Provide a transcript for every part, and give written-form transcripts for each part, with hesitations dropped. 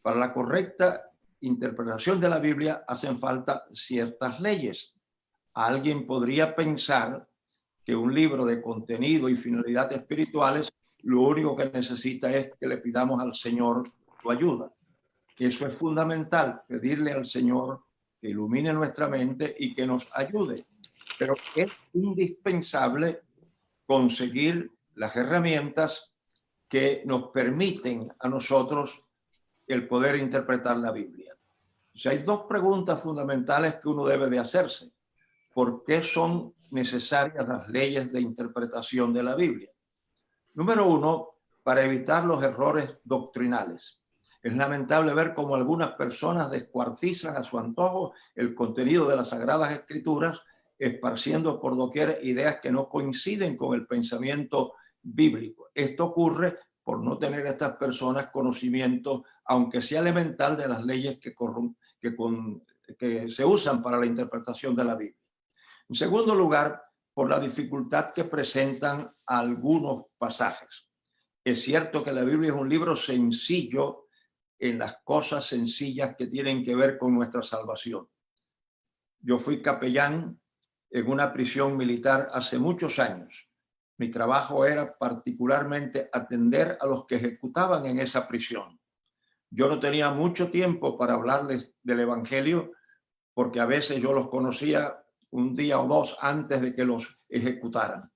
Para la correcta interpretación de la Biblia hacen falta ciertas leyes. Alguien podría pensar que un libro de contenido y finalidades espirituales lo único que necesita es que le pidamos al Señor su ayuda. Eso es fundamental, pedirle al Señor que ilumine nuestra mente y que nos ayude. Pero es indispensable conseguir las herramientas que nos permiten a nosotros el poder interpretar la Biblia. O sea, hay dos preguntas fundamentales que uno debe de hacerse. ¿Por qué son necesarias las leyes de interpretación de la Biblia? Número uno, para evitar los errores doctrinales. Es lamentable ver cómo algunas personas descuartizan a su antojo el contenido de las Sagradas Escrituras, esparciendo por doquier ideas que no coinciden con el pensamiento bíblico. Esto ocurre por no tener estas personas conocimiento, aunque sea elemental, de las leyes que se usan para la interpretación de la Biblia. En segundo lugar, por la dificultad que presentan algunos pasajes. Es cierto que la Biblia es un libro sencillo en las cosas sencillas que tienen que ver con nuestra salvación. Yo fui capellán en una prisión militar hace muchos años. Mi trabajo era particularmente atender a los que ejecutaban en esa prisión. Yo no tenía mucho tiempo para hablarles del Evangelio porque a veces yo los conocía un día o dos antes de que los ejecutaran.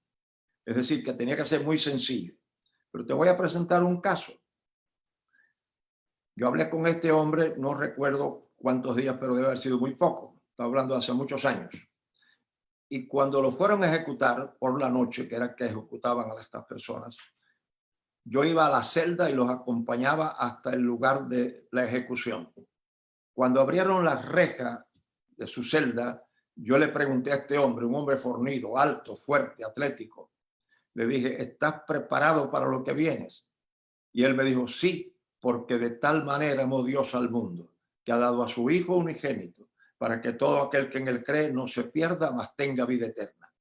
Es decir, que tenía que ser muy sencillo. Pero te voy a presentar un caso. Yo hablé con este hombre, no recuerdo cuántos días, pero debe haber sido muy poco. Estoy hablando de hace muchos años. Y cuando lo fueron a ejecutar por la noche, que era que ejecutaban a estas personas, yo iba a la celda y los acompañaba hasta el lugar de la ejecución. Cuando abrieron las rejas de su celda, yo le pregunté a este hombre, un hombre fornido, alto, fuerte, atlético. Le dije, ¿estás preparado para lo que vienes? Y él me dijo, sí, porque de tal manera amó Dios al mundo, que ha dado a su Hijo unigénito, para que todo aquel que en él cree no se pierda, mas tenga vida eterna.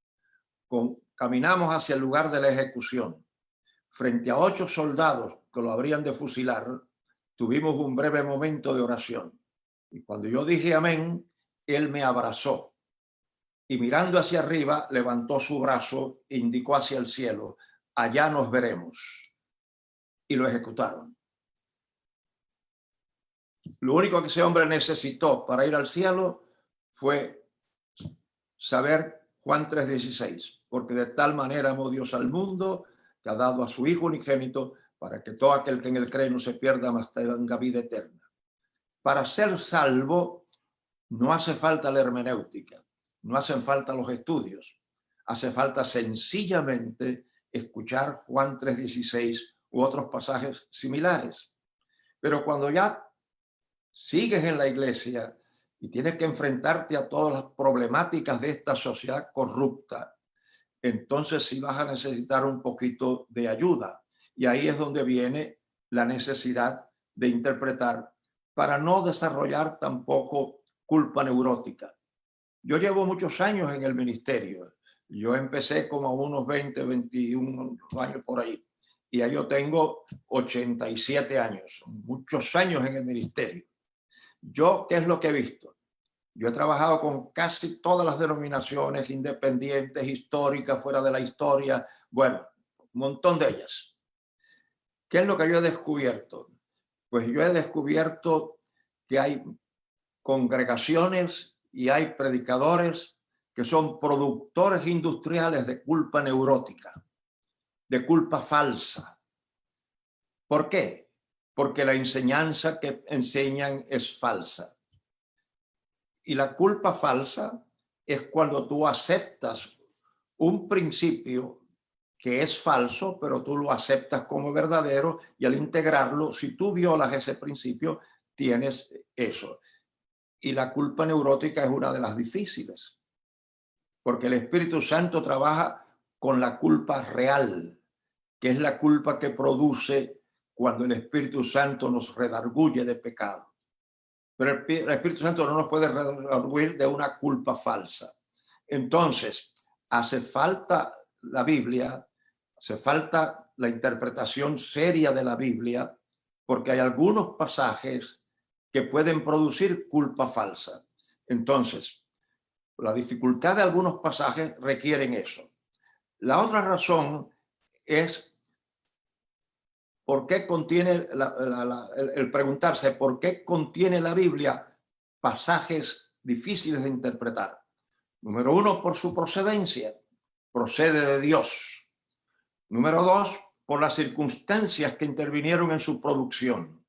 Caminamos hacia el lugar de la ejecución. Frente a 8 soldados que lo habrían de fusilar, tuvimos un breve momento de oración. Y cuando yo dije amén, él me abrazó. Y mirando hacia arriba, levantó su brazo e indicó hacia el cielo, allá nos veremos. Y lo ejecutaron. Lo único que ese hombre necesitó para ir al cielo fue saber Juan 3:16, porque de tal manera amó Dios al mundo que ha dado a su Hijo unigénito para que todo aquel que en él cree no se pierda, mas tenga vida eterna. Para ser salvo no hace falta la hermenéutica, no hacen falta los estudios, hace falta sencillamente escuchar Juan 3:16 u otros pasajes similares. Pero cuando ya sigues en la iglesia y tienes que enfrentarte a todas las problemáticas de esta sociedad corrupta, entonces sí vas a necesitar un poquito de ayuda. Y ahí es donde viene la necesidad de interpretar para no desarrollar tampoco culpa neurótica. Yo llevo muchos años en el ministerio. Yo empecé como a unos 20, 21 años por ahí. Y ya yo tengo 87 años, muchos años en el ministerio. Yo, ¿qué es lo que he visto? Yo he trabajado con casi todas las denominaciones independientes, históricas, fuera de la historia, bueno, un montón de ellas. ¿Qué es lo que yo he descubierto? Pues yo he descubierto que hay congregaciones y hay predicadores que son productores industriales de culpa neurótica, de culpa falsa. ¿Por qué? Porque la enseñanza que enseñan es falsa. Y la culpa falsa es cuando tú aceptas un principio que es falso, pero tú lo aceptas como verdadero y al integrarlo, si tú violas ese principio, tienes eso. Y la culpa neurótica es una de las difíciles, porque el Espíritu Santo trabaja con la culpa real, que es la culpa que produce cuando el Espíritu Santo nos redarguye de pecado. Pero el Espíritu Santo no nos puede redarguir de una culpa falsa. Entonces, hace falta la Biblia, hace falta la interpretación seria de la Biblia porque hay algunos pasajes que pueden producir culpa falsa. Entonces, la dificultad de algunos pasajes requieren eso. La otra razón es por qué contiene el preguntarse por qué contiene la Biblia pasajes difíciles de interpretar. Número uno, por su procedencia. Procede de Dios. Número dos, por las circunstancias que intervinieron en su producción.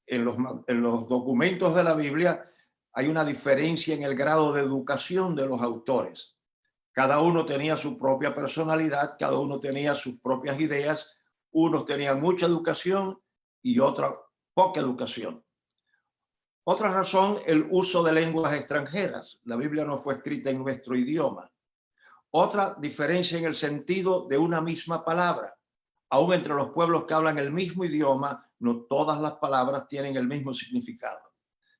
En los documentos de la Biblia hay una diferencia en el grado de educación de los autores. Cada uno tenía su propia personalidad, cada uno tenía sus propias ideas. Unos tenían mucha educación y otros poca educación. Otra razón, el uso de lenguas extranjeras. La Biblia no fue escrita en nuestro idioma. Otra diferencia en el sentido de una misma palabra. Aún entre los pueblos que hablan el mismo idioma, no todas las palabras tienen el mismo significado.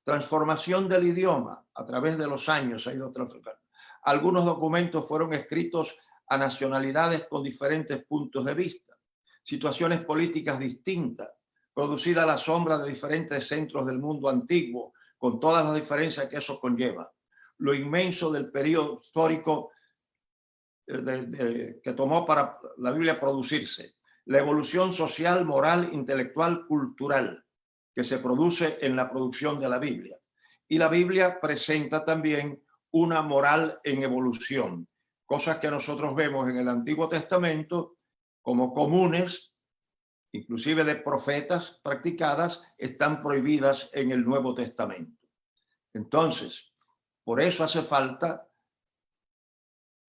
Transformación del idioma a través de los años ha ido transformando. Algunos documentos fueron escritos a nacionalidades con diferentes puntos de vista, situaciones políticas distintas, producida a la sombra de diferentes centros del mundo antiguo, con todas las diferencias que eso conlleva. Lo inmenso del periodo histórico que tomó para la Biblia producirse, la evolución social, moral, intelectual, cultural que se produce en la producción de la Biblia. Y la Biblia presenta también una moral en evolución, cosas que nosotros vemos en el Antiguo Testamento como comunes, inclusive de profetas practicadas, están prohibidas en el Nuevo Testamento. Entonces, por eso hace falta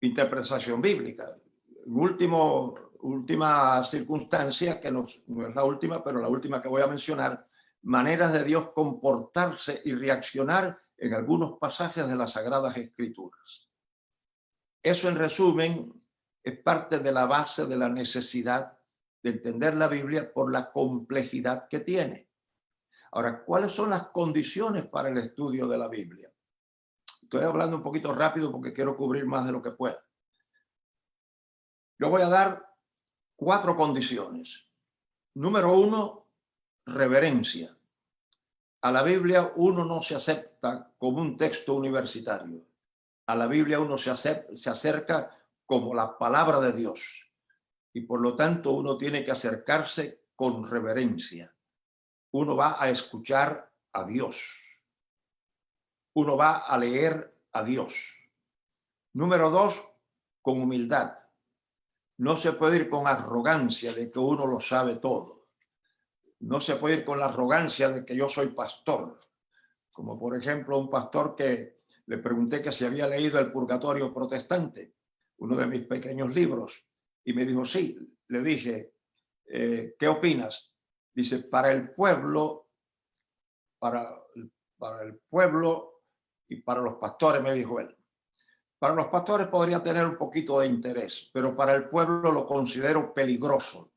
interpretación bíblica. Última circunstancia, que no es la última, pero la última que voy a mencionar, maneras de Dios comportarse y reaccionar en algunos pasajes de las Sagradas Escrituras. Eso, en resumen, es parte de la base de la necesidad de entender la Biblia por la complejidad que tiene. Ahora, ¿cuáles son las condiciones para el estudio de la Biblia? Estoy hablando un poquito rápido porque quiero cubrir más de lo que pueda. Yo voy a dar 4 condiciones. Número 1, reverencia. A la Biblia uno no se acepta como un texto universitario. A la Biblia uno se acerca como la palabra de Dios. Y por lo tanto uno tiene que acercarse con reverencia. Uno va a escuchar a Dios. Uno va a leer a Dios. Número 2, con humildad. No se puede ir con arrogancia de que uno lo sabe todo. No se puede ir con la arrogancia de que yo soy pastor. Como por ejemplo un pastor que le pregunté que si había leído El Purgatorio Protestante, uno de mis pequeños libros, y me dijo sí. Le dije, ¿qué opinas? Dice, para el pueblo y para los pastores, me dijo él. Para los pastores podría tener un poquito de interés, pero para el pueblo lo considero peligroso.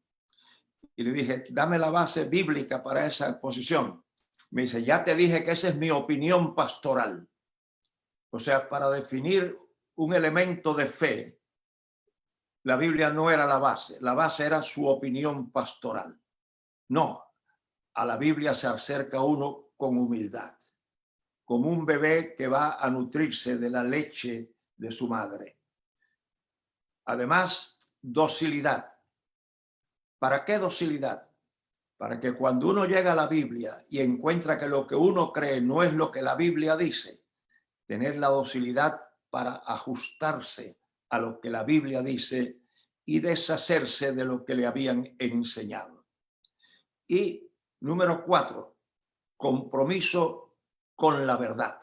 Y le dije, dame la base bíblica para esa posición. Me dice, ya te dije que esa es mi opinión pastoral. O sea, para definir un elemento de fe, la Biblia no era la base era su opinión pastoral. No, a la Biblia se acerca uno con humildad, como un bebé que va a nutrirse de la leche de su madre. Además, docilidad. ¿Para qué docilidad? Para que cuando uno llega a la Biblia y encuentra que lo que uno cree no es lo que la Biblia dice, tener la docilidad para ajustarse a lo que la Biblia dice y deshacerse de lo que le habían enseñado. Y número 4, compromiso con la verdad.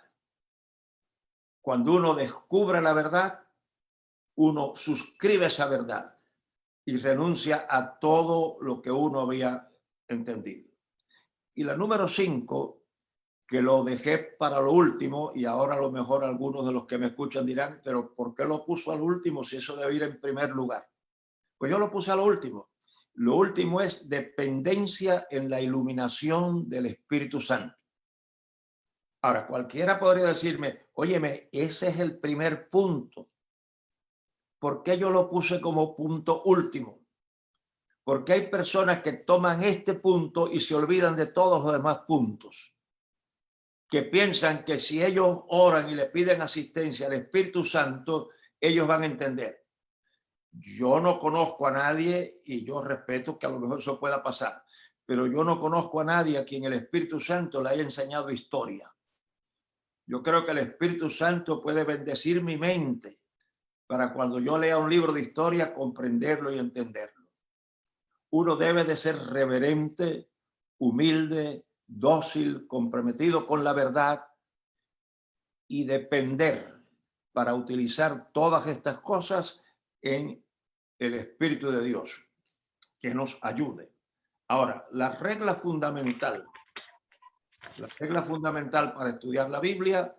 Cuando uno descubre la verdad, uno suscribe esa verdad y renuncia a todo lo que uno había entendido. Y la número 5, que lo dejé para lo último, y ahora a lo mejor algunos de los que me escuchan dirán, pero ¿por qué lo puso al último si eso debe ir en primer lugar? Pues yo lo puse a lo último. Lo último es dependencia en la iluminación del Espíritu Santo. Ahora, cualquiera podría decirme, óyeme, ese es el primer punto. ¿Por qué yo lo puse como punto último? Porque hay personas que toman este punto y se olvidan de todos los demás puntos. Que piensan que si ellos oran y le piden asistencia al Espíritu Santo, ellos van a entender. Yo no conozco a nadie, y yo respeto que a lo mejor eso pueda pasar, pero yo no conozco a nadie a quien el Espíritu Santo le haya enseñado historia. Yo creo que el Espíritu Santo puede bendecir mi mente para cuando yo lea un libro de historia comprenderlo y entenderlo. Uno debe de ser reverente, humilde, dócil, comprometido con la verdad y depender para utilizar todas estas cosas en el Espíritu de Dios, que nos ayude. Ahora, la regla fundamental para estudiar la Biblia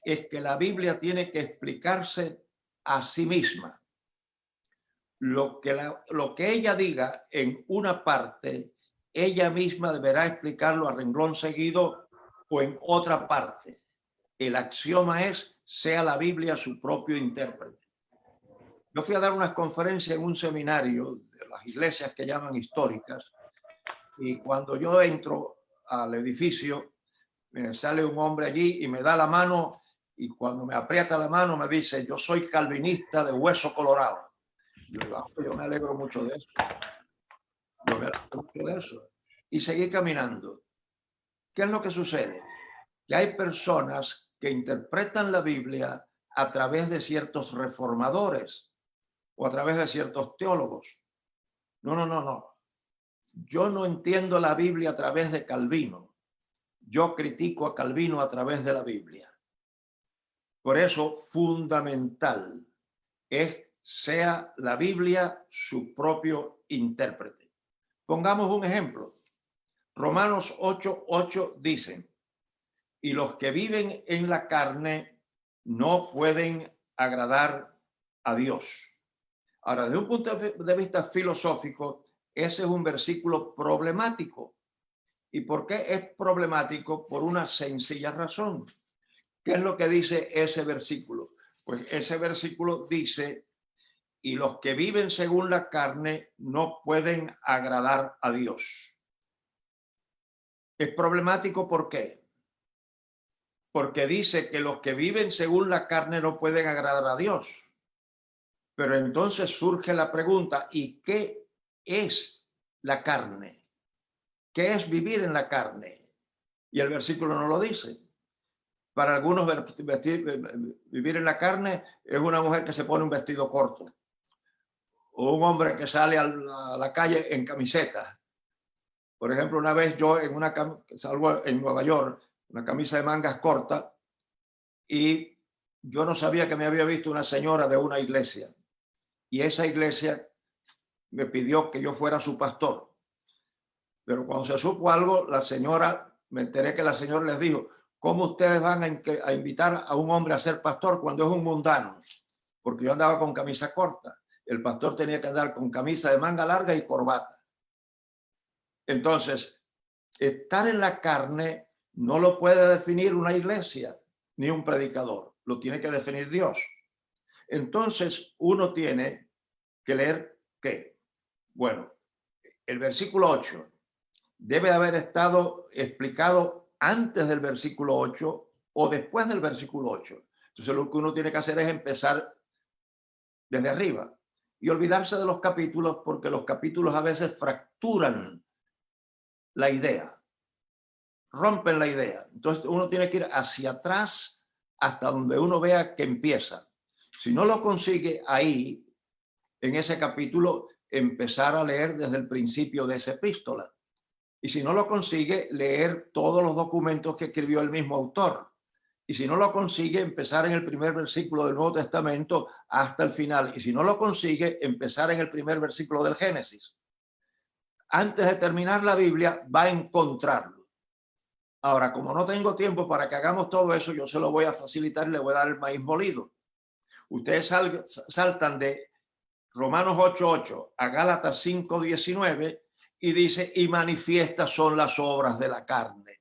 es que la Biblia tiene que explicarse a sí misma. Lo que ella diga en una parte, ella misma deberá explicarlo a renglón seguido o en otra parte. El axioma es, sea la Biblia su propio intérprete. Yo fui a dar unas conferencias en un seminario de las iglesias que llaman históricas, y cuando yo entro al edificio, me sale un hombre allí y me da la mano, y cuando me aprieta la mano me dice, yo soy calvinista de hueso colorado. Yo me alegro mucho de eso. Yo me alegro mucho de eso. Y seguí caminando. ¿Qué es lo que sucede? Que hay personas que interpretan la Biblia a través de ciertos reformadores o a través de ciertos teólogos. No. Yo no entiendo la Biblia a través de Calvino. Yo critico a Calvino a través de la Biblia. Por eso, fundamental es sea la Biblia su propio intérprete. Pongamos un ejemplo. Romanos 8:8 dice, y los que viven en la carne no pueden agradar a Dios. Ahora, desde un punto de vista filosófico, ese es un versículo problemático. ¿Y por qué es problemático? Por una sencilla razón. ¿Qué es lo que dice ese versículo? Pues ese versículo dice, y los que viven según la carne no pueden agradar a Dios. Es problemático, ¿por qué? Porque dice que los que viven según la carne no pueden agradar a Dios. Pero entonces surge la pregunta, ¿y qué es la carne? ¿Qué es vivir en la carne? Y el versículo no lo dice. Para algunos vivir en la carne es una mujer que se pone un vestido corto o un hombre que sale a la calle en camiseta. Por ejemplo, una vez yo salgo en Nueva York, una camisa de mangas cortas, y yo no sabía que me había visto una señora de una iglesia, y esa iglesia me pidió que yo fuera su pastor. Pero cuando se supo algo, me enteré que la señora les dijo, ¿cómo ustedes van a invitar a un hombre a ser pastor cuando es un mundano? Porque yo andaba con camisa corta. El pastor tenía que andar con camisa de manga larga y corbata. Entonces, estar en la carne no lo puede definir una iglesia ni un predicador. Lo tiene que definir Dios. Entonces, uno tiene que leer ¿qué? Bueno, el versículo 8 debe haber estado explicado antes del versículo 8 o después del versículo 8. Entonces lo que uno tiene que hacer es empezar desde arriba y olvidarse de los capítulos, porque los capítulos a veces fracturan la idea, rompen la idea. Entonces uno tiene que ir hacia atrás hasta donde uno vea que empieza. Si no lo consigue ahí, en ese capítulo, empezar a leer desde el principio de esa epístola. Y si no lo consigue, leer todos los documentos que escribió el mismo autor. Y si no lo consigue, empezar en el primer versículo del Nuevo Testamento hasta el final. Y si no lo consigue, empezar en el primer versículo del Génesis. Antes de terminar la Biblia, va a encontrarlo. Ahora, como no tengo tiempo para que hagamos todo eso, yo se lo voy a facilitar y le voy a dar el maíz molido. Ustedes saltan de Romanos 8:8 a Gálatas 5:19 y dice, y manifiestas son las obras de la carne,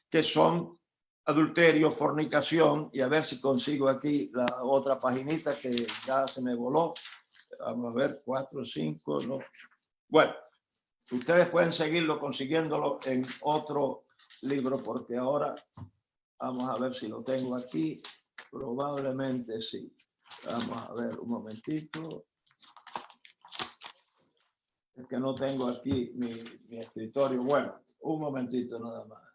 que son adulterio, fornicación, y a ver si consigo aquí la otra paginita que ya se me voló. Vamos a ver, 4, 5, no. Bueno, Ustedes pueden seguirlo consiguiéndolo en otro libro, porque ahora vamos a ver si lo tengo aquí. Probablemente sí. Vamos a ver un momentito. Es que no tengo aquí mi escritorio. Bueno, un momentito nada más.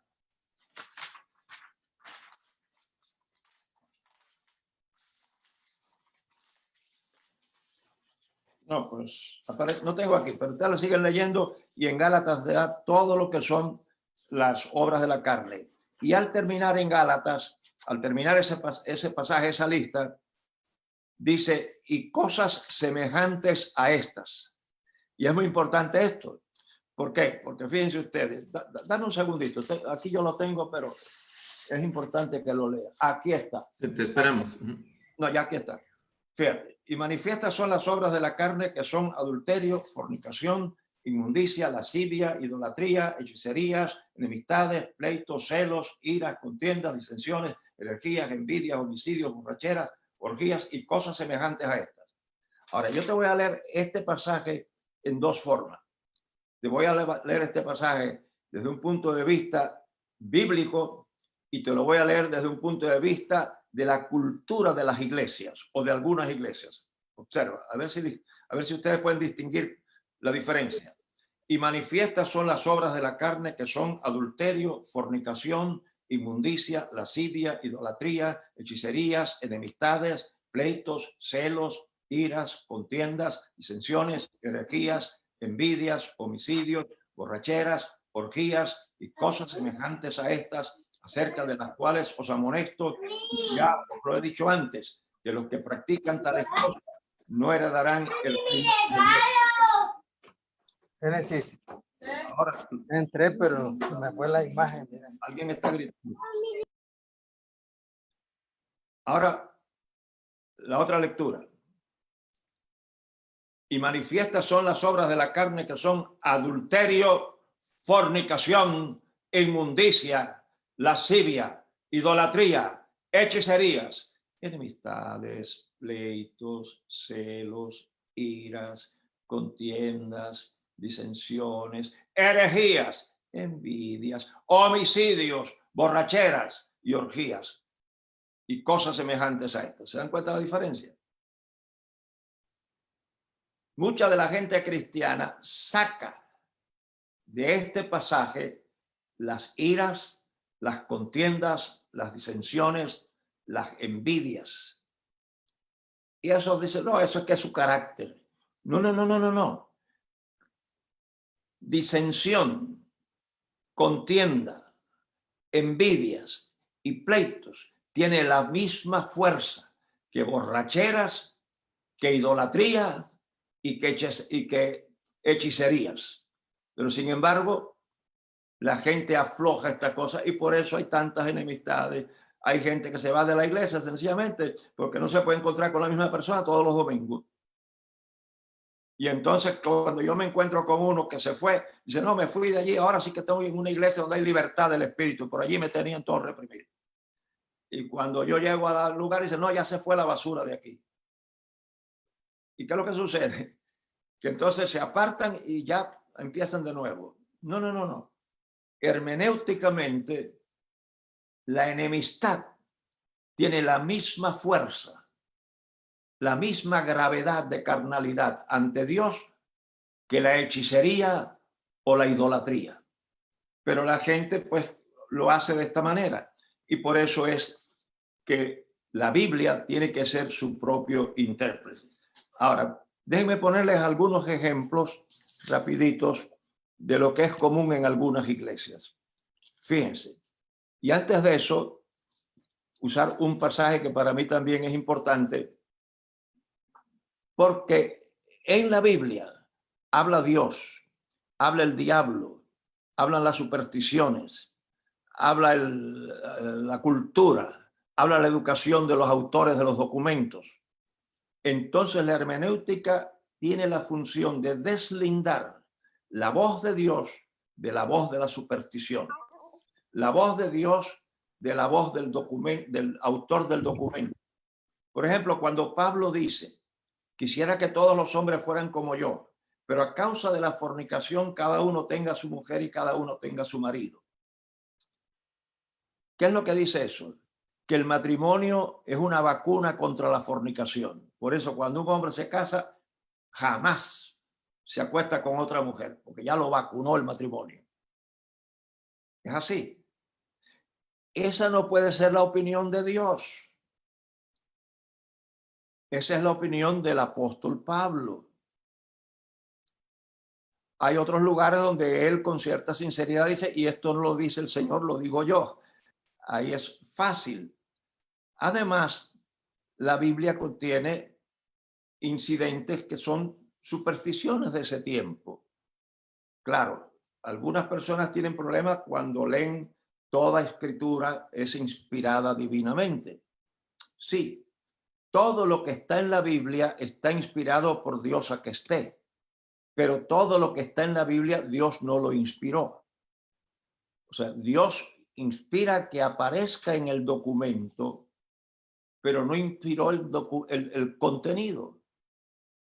No, pues no tengo aquí, pero ustedes lo siguen leyendo y en Gálatas te da todo lo que son las obras de la carne. Y al terminar en Gálatas, al terminar ese pasaje, esa lista, dice, y cosas semejantes a estas. Y es muy importante esto. ¿Por qué? Porque fíjense ustedes, dame un segundito, aquí yo lo tengo, pero es importante que lo lea. Aquí está. Te esperamos. No, ya aquí está. Fíjate, y manifiestas son las obras de la carne, que son adulterio, fornicación, inmundicia, lascivia, idolatría, hechicerías, enemistades, pleitos, celos, iras, contiendas, disensiones, herejías, envidias, homicidios, borracheras, orgías y cosas semejantes a estas. Ahora, yo te voy a leer este pasaje en dos formas. Te voy a leer este pasaje desde un punto de vista bíblico y te lo voy a leer desde un punto de vista de la cultura de las iglesias o de algunas iglesias. Observa, a ver si ustedes pueden distinguir la diferencia. Y manifiestas son las obras de la carne, que son adulterio, fornicación, inmundicia, lascivia, idolatría, hechicerías, enemistades, pleitos, celos, iras, contiendas, disensiones, herejías, envidias, homicidios, borracheras, orgías y cosas semejantes a estas, acerca de las cuales os amonesto, ya os lo he dicho antes, que los que practican tales cosas no heredarán el reino de Dios. Génesis. Ahora, Entré, pero me fue la imagen. Mira. alguien está gritando. Ahora, la otra lectura. Y manifiestas son las obras de la carne, que son adulterio, fornicación, inmundicia, lascivia, idolatría, hechicerías, enemistades, pleitos, celos, iras, contiendas, disensiones, herejías, envidias, homicidios, borracheras y orgías y cosas semejantes a estas. ¿Se dan cuenta de la diferencia? Mucha de la gente cristiana saca de este pasaje las iras, las contiendas, las disensiones, las envidias. Y eso dice, no, eso es que es su carácter. No. Disensión, contienda, envidias y pleitos tiene la misma fuerza que borracheras, que idolatría y que hechicerías. Pero sin embargo, la gente afloja esta cosa y por eso hay tantas enemistades. Hay gente que se va de la iglesia sencillamente porque no se puede encontrar con la misma persona todos los domingos. Y entonces cuando yo me encuentro con uno que se fue, dice, no, me fui de allí, ahora sí que estoy en una iglesia donde hay libertad del espíritu, por allí me tenían todo reprimido. Y cuando yo llego al lugar, dice, no, ya se fue la basura de aquí. ¿Y qué es lo que sucede? Que entonces se apartan y ya empiezan de nuevo. No. Hermenéuticamente, la enemistad tiene la misma fuerza, la misma gravedad de carnalidad ante Dios que la hechicería o la idolatría. Pero la gente pues lo hace de esta manera y por eso es que la Biblia tiene que ser su propio intérprete. Ahora, déjenme ponerles algunos ejemplos rapiditos de lo que es común en algunas iglesias. Fíjense. Y antes de eso, usar un pasaje que para mí también es importante, porque en la Biblia habla Dios, habla el diablo, hablan las supersticiones, habla la cultura, habla la educación de los autores de los documentos. Entonces la hermenéutica tiene la función de deslindar la voz de Dios de la voz de la superstición, la voz de Dios de la voz del documento, del autor del documento. Por ejemplo, cuando Pablo dice, quisiera que todos los hombres fueran como yo, pero a causa de la fornicación cada uno tenga su mujer y cada uno tenga su marido. ¿Qué es lo que dice eso? Que el matrimonio es una vacuna contra la fornicación. Por eso cuando un hombre se casa, jamás se acuesta con otra mujer, porque ya lo vacunó el matrimonio. Es así. Esa no puede ser la opinión de Dios. Esa es la opinión del apóstol Pablo. Hay otros lugares donde él con cierta sinceridad dice, y esto no lo dice el Señor, lo digo yo. Ahí es fácil. Además, la Biblia contiene incidentes que son supersticiones de ese tiempo. Claro, algunas personas tienen problemas cuando leen toda escritura es inspirada divinamente. Sí, todo lo que está en la Biblia está inspirado por Dios a que esté, pero todo lo que está en la Biblia Dios no lo inspiró. O sea, Dios inspira que aparezca en el documento, pero no inspiró el contenido.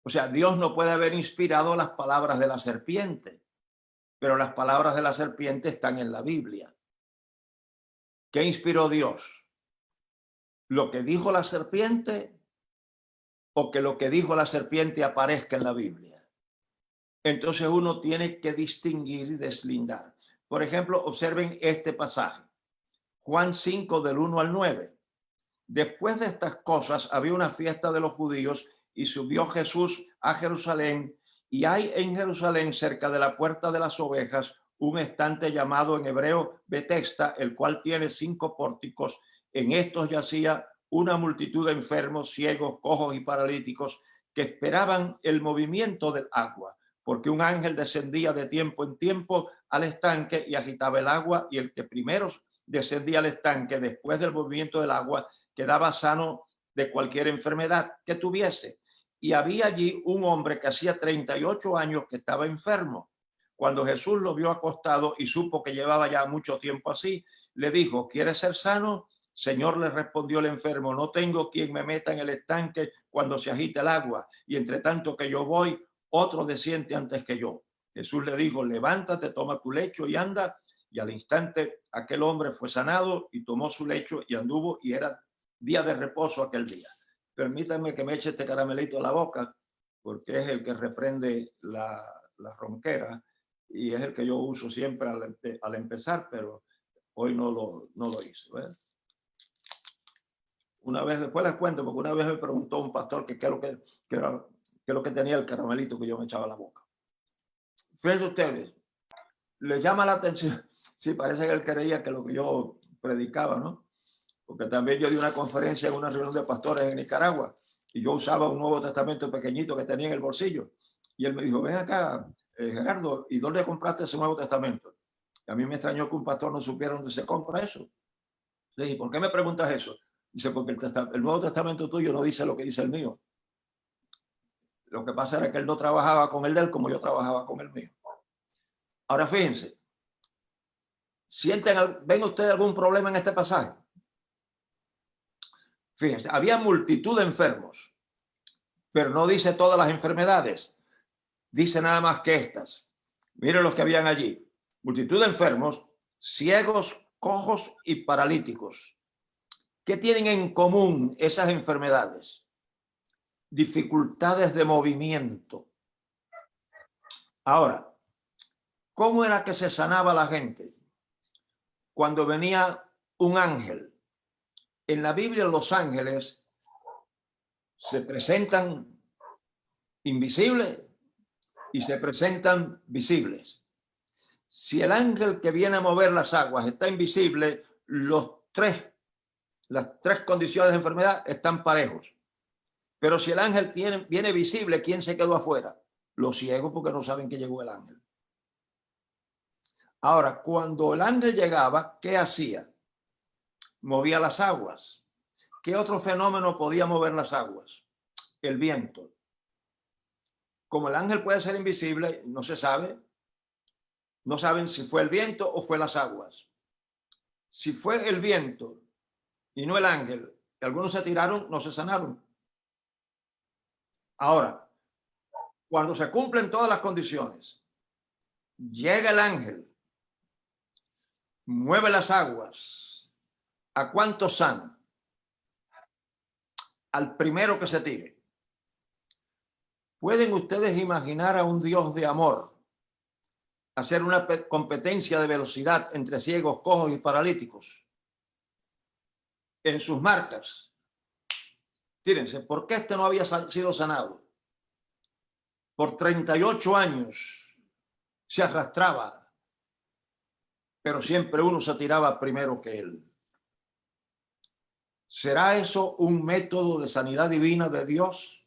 O sea, Dios no puede haber inspirado las palabras de la serpiente, pero las palabras de la serpiente están en la Biblia. ¿Qué inspiró Dios? ¿Lo que dijo la serpiente o que lo que dijo la serpiente aparezca en la Biblia? Entonces uno tiene que distinguir y deslindar. Por ejemplo, observen este pasaje. Juan 5 del 1 al 9. Después de estas cosas había una fiesta de los judíos y subió Jesús a Jerusalén, y hay en Jerusalén cerca de la puerta de las ovejas un estante llamado en hebreo Betesda, el cual tiene 5 pórticos. En estos yacía una multitud de enfermos, ciegos, cojos y paralíticos que esperaban el movimiento del agua, porque un ángel descendía de tiempo en tiempo al estanque y agitaba el agua, y el que primero descendía al estanque después del movimiento del agua quedaba sano de cualquier enfermedad que tuviese. Y había allí un hombre que hacía 38 años que estaba enfermo. Cuando Jesús lo vio acostado y supo que llevaba ya mucho tiempo así, le dijo, ¿quieres ser sano? Señor, le respondió el enfermo, no tengo quien me meta en el estanque cuando se agita el agua, y entre tanto que yo voy, otro desciende antes que yo. Jesús le dijo, levántate, toma tu lecho y anda. Y al instante aquel hombre fue sanado y tomó su lecho y anduvo, y era día de reposo aquel día. Permítanme que me eche este caramelito a la boca, porque es el que reprende la ronquera y es el que yo uso siempre al empezar, pero hoy no lo hice. ¿Ves? Una vez, después les cuento, porque una vez me preguntó un pastor que qué es lo que tenía el caramelito que yo me echaba a la boca. Fíjense ustedes, les llama la atención. Sí, parece que él creía que lo que yo predicaba, ¿no? Porque también yo di una conferencia en una reunión de pastores en Nicaragua y yo usaba un Nuevo Testamento pequeñito que tenía en el bolsillo. Y él me dijo, ven acá, Gerardo, ¿y dónde compraste ese Nuevo Testamento? Y a mí me extrañó que un pastor no supiera dónde se compra eso. Le dije, ¿por qué me preguntas eso? Dice, porque el Nuevo Testamento tuyo no dice lo que dice el mío. Lo que pasa era que él no trabajaba con el de él como yo trabajaba con el mío. Ahora fíjense, ¿ven ustedes algún problema en este pasaje? Fíjense, había multitud de enfermos, pero no dice todas las enfermedades, dice nada más que estas. Miren los que habían allí, multitud de enfermos, ciegos, cojos y paralíticos. ¿Qué tienen en común esas enfermedades? Dificultades de movimiento. Ahora, ¿cómo era que se sanaba la gente? Cuando venía un ángel. En la Biblia los ángeles se presentan invisibles y se presentan visibles. Si el ángel que viene a mover las aguas está invisible, las tres condiciones de enfermedad están parejos. Pero si el ángel viene visible, ¿quién se quedó afuera? Los ciegos, porque no saben que llegó el ángel. Ahora, cuando el ángel llegaba, ¿qué hacía? Movía las aguas. ¿Qué otro fenómeno podía mover las aguas? El viento. Como el ángel puede ser invisible, no se sabe. No saben si fue el viento o fue las aguas. Si fue el viento y no el ángel, algunos se tiraron, no se sanaron. Ahora, Cuando se cumplen todas las condiciones, llega el ángel, mueve las aguas. ¿A cuánto sana? Al primero que se tire. ¿Pueden ustedes imaginar a un Dios de amor hacer una competencia de velocidad entre ciegos, cojos y paralíticos? En sus marcas. Tírense, ¿por qué este no había sido sanado? Por 38 años se arrastraba, pero siempre uno se tiraba primero que él. ¿Será eso un método de sanidad divina de Dios?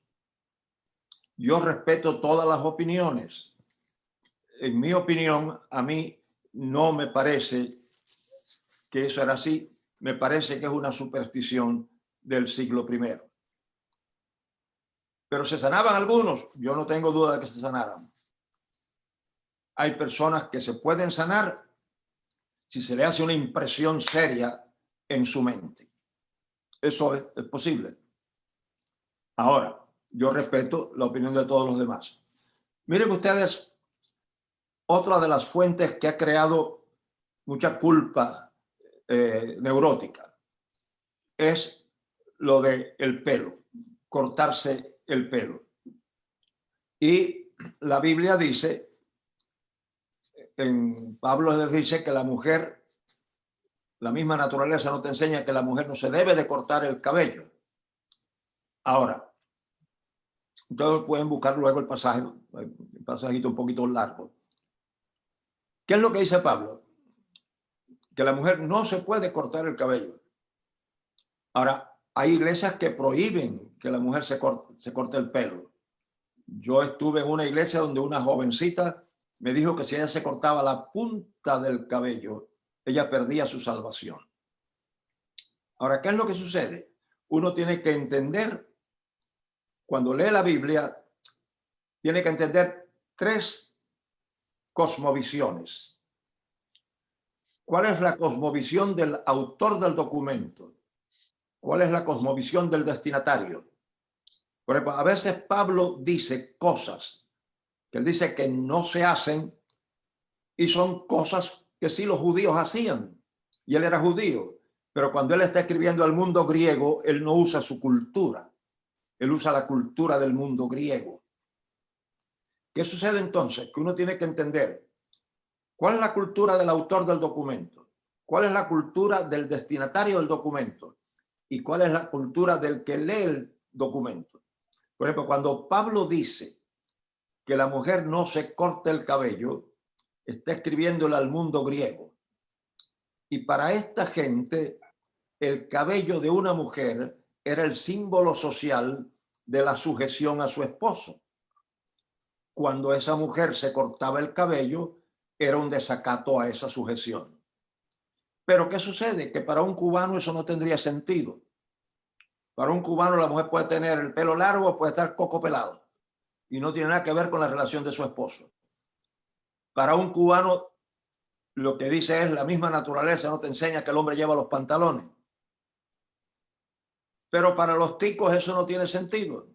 Yo respeto todas las opiniones. En mi opinión, a mí no me parece que eso era así. Me parece que es una superstición del siglo I. Pero se sanaban algunos. Yo no tengo duda de que se sanaran. Hay personas que se pueden sanar si se le hace una impresión seria en su mente. Eso es posible. Ahora, yo respeto la opinión de todos los demás. Miren ustedes, otra de las fuentes que ha creado mucha culpa neurótica es lo del pelo, cortarse el pelo. Y la Biblia dice, Pablo les dice que la mujer, la misma naturaleza no te enseña que la mujer no se debe de cortar el cabello. Ahora, ustedes pueden buscar luego el pasajito un poquito largo. ¿Qué es lo que dice Pablo? Que la mujer no se puede cortar el cabello. Ahora, hay iglesias que prohíben que la mujer se corte el pelo. Yo estuve en una iglesia donde una jovencita me dijo que si ella se cortaba la punta del cabello, ella perdía su salvación. Ahora, ¿qué es lo que sucede? Uno tiene que entender, cuando lee la Biblia, tiene que entender tres cosmovisiones. ¿Cuál es la cosmovisión del autor del documento? ¿Cuál es la cosmovisión del destinatario? Por ejemplo, a veces Pablo dice cosas que él dice que no se hacen y son cosas que sí los judíos hacían. Y él era judío. Pero cuando él está escribiendo al mundo griego, él no usa su cultura. Él usa la cultura del mundo griego. ¿Qué sucede entonces? Que uno tiene que entender cuál es la cultura del autor del documento, cuál es la cultura del destinatario del documento y cuál es la cultura del que lee el documento. Por ejemplo, cuando Pablo dice que la mujer no se corte el cabello, está escribiéndole al mundo griego. Y para esta gente, el cabello de una mujer era el símbolo social de la sujeción a su esposo. Cuando esa mujer se cortaba el cabello, era un desacato a esa sujeción. Pero ¿qué sucede? Que para un cubano eso no tendría sentido. Para un cubano la mujer puede tener el pelo largo o puede estar coco pelado y no tiene nada que ver con la relación de su esposo. Para un cubano lo que dice es la misma naturaleza no te enseña que el hombre lleva los pantalones. Pero para los ticos eso no tiene sentido.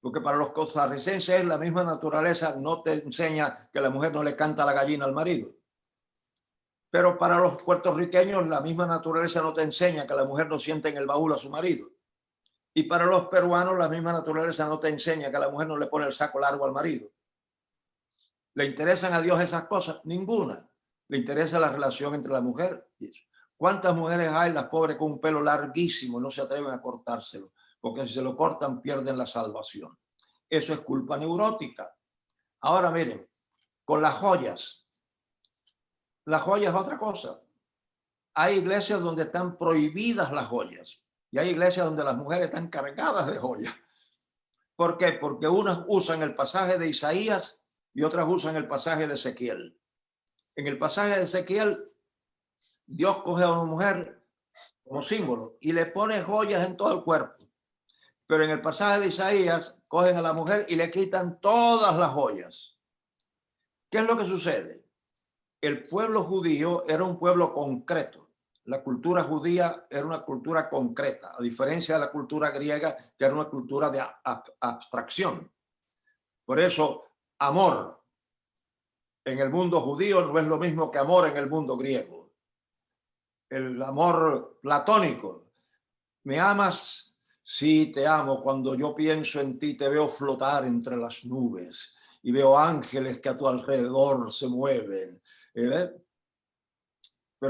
Porque para los costarricenses la misma naturaleza no te enseña que la mujer no le canta la gallina al marido. Pero para los puertorriqueños la misma naturaleza no te enseña que la mujer no siente en el baúl a su marido. Y para los peruanos la misma naturaleza no te enseña que la mujer no le pone el saco largo al marido. ¿Le interesan a Dios esas cosas? Ninguna. Le interesa la relación entre la mujer y eso. ¿Cuántas mujeres hay, las pobres, con un pelo larguísimo, no se atreven a cortárselo? Porque si se lo cortan pierden la salvación. Eso es culpa neurótica. Ahora miren, con las joyas. Las joyas es otra cosa. Hay iglesias donde están prohibidas las joyas y hay iglesias donde las mujeres están cargadas de joyas. ¿Por qué? Porque unas usan el pasaje de Isaías y otras usan el pasaje de Ezequiel. En el pasaje de Ezequiel, Dios coge a una mujer como símbolo y le pone joyas en todo el cuerpo. Pero en el pasaje de Isaías, cogen a la mujer y le quitan todas las joyas. ¿Qué es lo que sucede? El pueblo judío era un pueblo concreto. La cultura judía era una cultura concreta, a diferencia de la cultura griega, que era una cultura de abstracción. Por eso, amor en el mundo judío no es lo mismo que amor en el mundo griego. El amor platónico. ¿Me amas? Sí, te amo. Cuando yo pienso en ti, te veo flotar entre las nubes y veo ángeles que a tu alrededor se mueven. Pero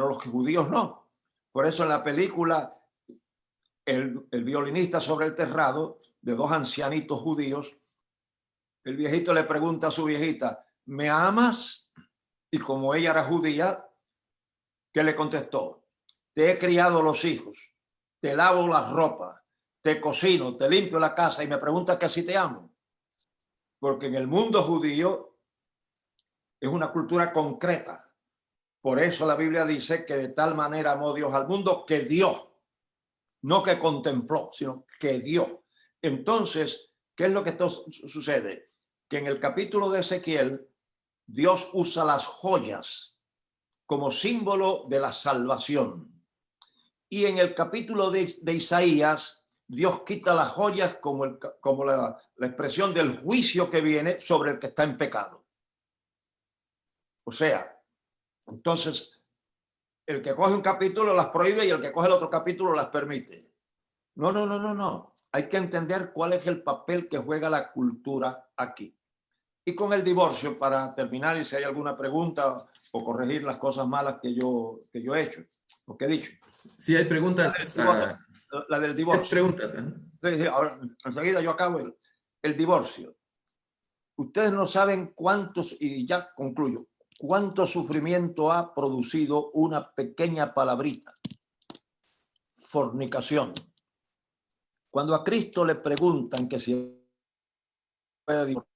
los judíos no. Por eso en la película, el violinista sobre el terrado de dos ancianitos judíos, el viejito le pregunta a su viejita, ¿me amas? Y como ella era judía, ¿qué le contestó? Te he criado los hijos, te lavo las ropas, te cocino, te limpio la casa y me preguntas que si te amo. Porque en el mundo judío es una cultura concreta. Por eso la Biblia dice que de tal manera amó Dios al mundo que dio, no que contempló, sino que dio. Entonces, ¿qué es lo que esto sucede? Que en el capítulo de Ezequiel, Dios usa las joyas como símbolo de la salvación. Y en el capítulo de Isaías, Dios quita las joyas como la expresión del juicio que viene sobre el que está en pecado. O sea, entonces, el que coge un capítulo las prohíbe y el que coge el otro capítulo las permite. No, no, no, no, no. Hay que entender cuál es el papel que juega la cultura aquí. Y con el divorcio, para terminar, y si hay alguna pregunta o corregir las cosas malas que yo he hecho, o que he dicho. Sí, hay preguntas. La del divorcio. Preguntas. Ahora, enseguida yo acabo. El divorcio. Ustedes no saben cuántos, y ya concluyo, cuánto sufrimiento ha producido una pequeña palabrita. Fornicación. Cuando a Cristo le preguntan que si puede divorciar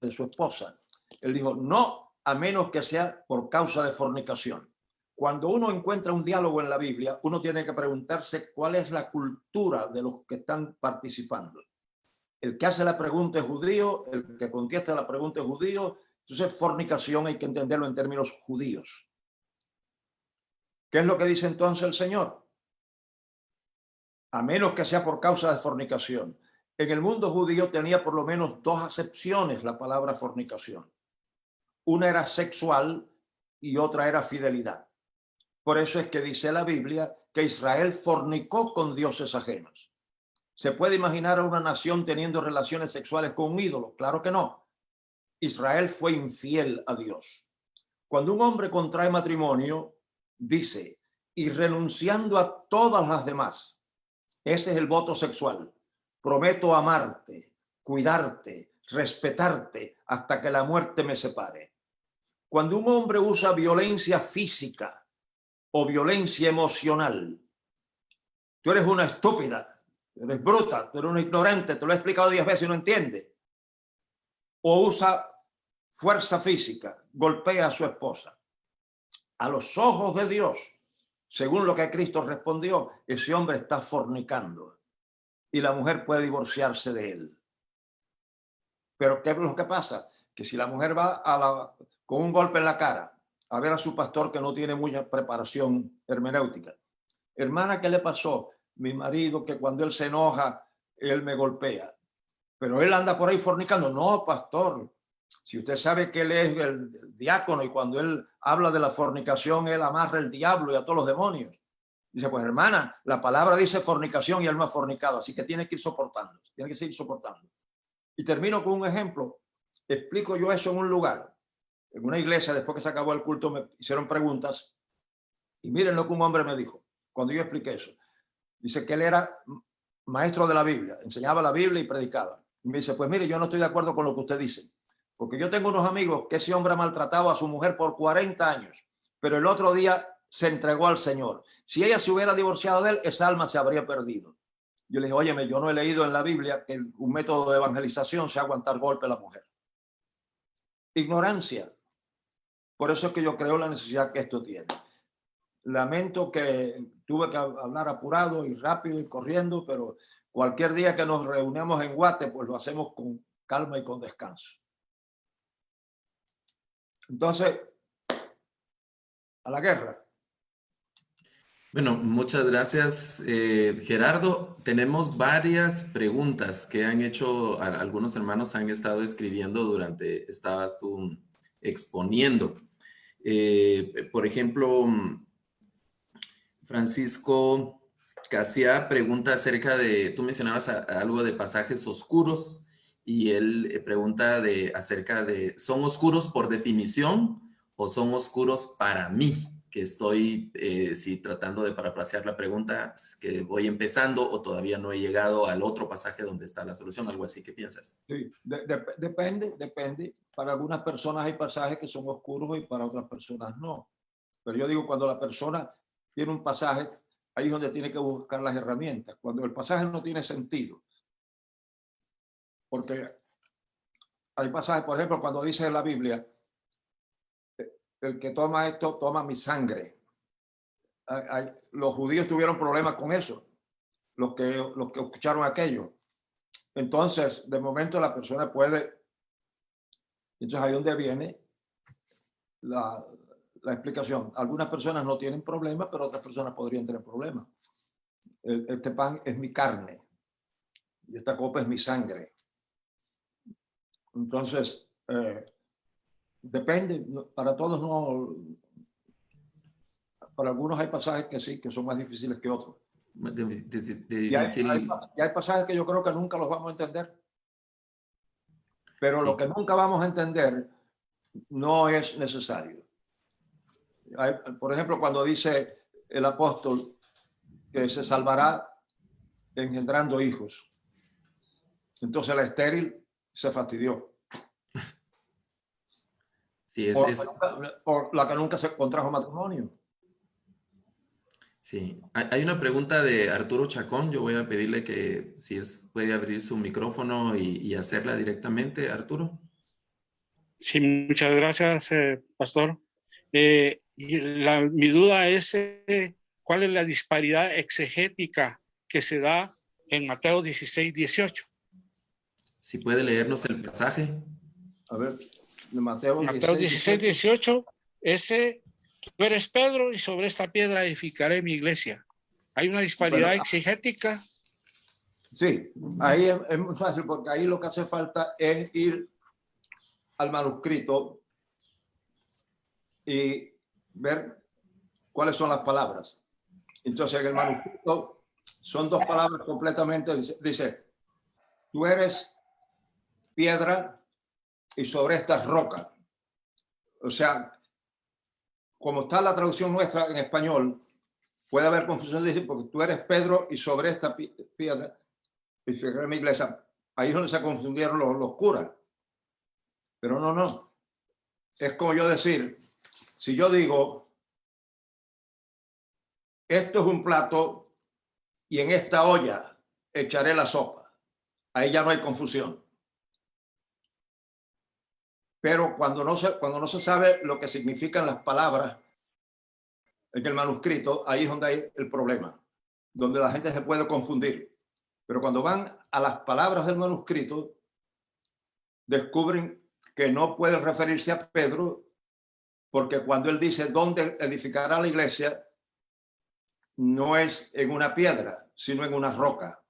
de su esposa, él dijo, no, a menos que sea por causa de fornicación. Cuando uno encuentra un diálogo en la Biblia, uno tiene que preguntarse cuál es la cultura de los que están participando. El que hace la pregunta es judío, el que contesta la pregunta es judío. Entonces, fornicación hay que entenderlo en términos judíos. ¿Qué es lo que dice entonces el Señor? A menos que sea por causa de fornicación. En el mundo judío tenía por lo menos dos acepciones la palabra fornicación. Una era sexual y otra era fidelidad. Por eso es que dice la Biblia que Israel fornicó con dioses ajenos. ¿Se puede imaginar a una nación teniendo relaciones sexuales con un ídolo? Claro que no. Israel fue infiel a Dios. Cuando un hombre contrae matrimonio, dice, y renunciando a todas las demás, ese es el voto sexual. Prometo amarte, cuidarte, respetarte hasta que la muerte me separe. Cuando un hombre usa violencia física o violencia emocional, tú eres una estúpida, eres bruta, tú eres un ignorante, te lo he explicado 10 veces y no entiendes. O usa fuerza física, golpea a su esposa. A los ojos de Dios, según lo que Cristo respondió, ese hombre está fornicando y la mujer puede divorciarse de él. Pero ¿qué es lo que pasa? Que si la mujer va con un golpe en la cara a ver a su pastor que no tiene mucha preparación hermenéutica, hermana, ¿qué le pasó? Mi marido, que cuando él se enoja, él me golpea. Pero él anda por ahí fornicando. No, pastor. Si usted sabe que él es el diácono y cuando él habla de la fornicación, él amarra el diablo y a todos los demonios. Dice, pues hermana, la palabra dice fornicación y él no ha fornicado, así que tiene que ir soportando, tiene que seguir soportando. Y termino con un ejemplo. Explico yo eso en un lugar, en una iglesia, después que se acabó el culto, me hicieron preguntas y miren lo que un hombre me dijo cuando yo expliqué eso. Dice que él era maestro de la Biblia, enseñaba la Biblia y predicaba. Y me dice, pues mire, yo no estoy de acuerdo con lo que usted dice, porque yo tengo unos amigos que ese hombre ha maltratado a su mujer por 40 años, pero el otro día se entregó al Señor. Si ella se hubiera divorciado de él, esa alma se habría perdido. Yo le dije, óyeme, yo no he leído en la Biblia que un método de evangelización sea aguantar golpe a la mujer. Ignorancia. Por eso es que yo creo la necesidad que esto tiene. Lamento que tuve que hablar apurado y rápido y corriendo, pero cualquier día que nos reunamos en Guate, pues lo hacemos con calma y con descanso. Entonces, a la guerra. Bueno, muchas gracias, Gerardo. Tenemos varias preguntas que han hecho, algunos hermanos han estado escribiendo durante, estabas tú exponiendo. Por ejemplo, Francisco Casia pregunta acerca de, tú mencionabas algo de pasajes oscuros y él pregunta acerca de, ¿son oscuros por definición o son oscuros para mí? Que estoy, sí, tratando de parafrasear la pregunta, que voy empezando o todavía no he llegado al otro pasaje donde está la solución, algo así. ¿Qué piensas? Sí, depende. Para algunas personas hay pasajes que son oscuros y para otras personas no. Pero yo digo, cuando la persona tiene un pasaje, ahí es donde tiene que buscar las herramientas. Cuando el pasaje no tiene sentido. Porque hay pasajes, por ejemplo, cuando dice en la Biblia, el que toma esto, toma mi sangre. Los judíos tuvieron problemas con eso, los que escucharon aquello. Entonces, de momento la persona puede, entonces ahí donde viene la explicación. Algunas personas no tienen problemas, pero otras personas podrían tener problemas. Este pan es mi carne y esta copa es mi sangre. Entonces, depende, para todos no, para algunos hay pasajes que sí, que son más difíciles que otros. Y hay pasajes que yo creo que nunca los vamos a entender. Pero Sí. lo que nunca vamos a entender no es necesario. Por ejemplo, cuando dice el apóstol que se salvará engendrando hijos. Entonces la estéril se fastidió. Sí, o la que nunca se contrajo matrimonio. Sí, hay una pregunta de Arturo Chacón. Yo voy a pedirle que si puede abrir su micrófono y hacerla directamente, Arturo. Sí, muchas gracias, pastor. Mi duda es ¿cuál es la disparidad exegética que se da en Mateo 16, 18? Si puede leernos el pasaje. A ver, de Mateo 16, 18, tú eres Pedro y sobre esta piedra edificaré mi iglesia. ¿Hay una disparidad exegética? Sí, ahí es muy fácil porque ahí lo que hace falta es ir al manuscrito y ver cuáles son las palabras. Entonces, en el manuscrito son dos palabras completamente, dice, tú eres piedra y sobre esta roca. O sea, como está la traducción nuestra en español, puede haber confusión, dice, porque tú eres Pedro y sobre esta piedra, y en mi iglesia, ahí es donde se confundieron los curas. Pero no. Es como yo decir, si yo digo, esto es un plato y en esta olla echaré la sopa, ahí ya no hay confusión. Pero cuando no se sabe lo que significan las palabras en el manuscrito, ahí es donde hay el problema, donde la gente se puede confundir. Pero cuando van a las palabras del manuscrito, descubren que no puede referirse a Pedro, porque cuando él dice dónde edificará la iglesia, no es en una piedra, sino en una roca.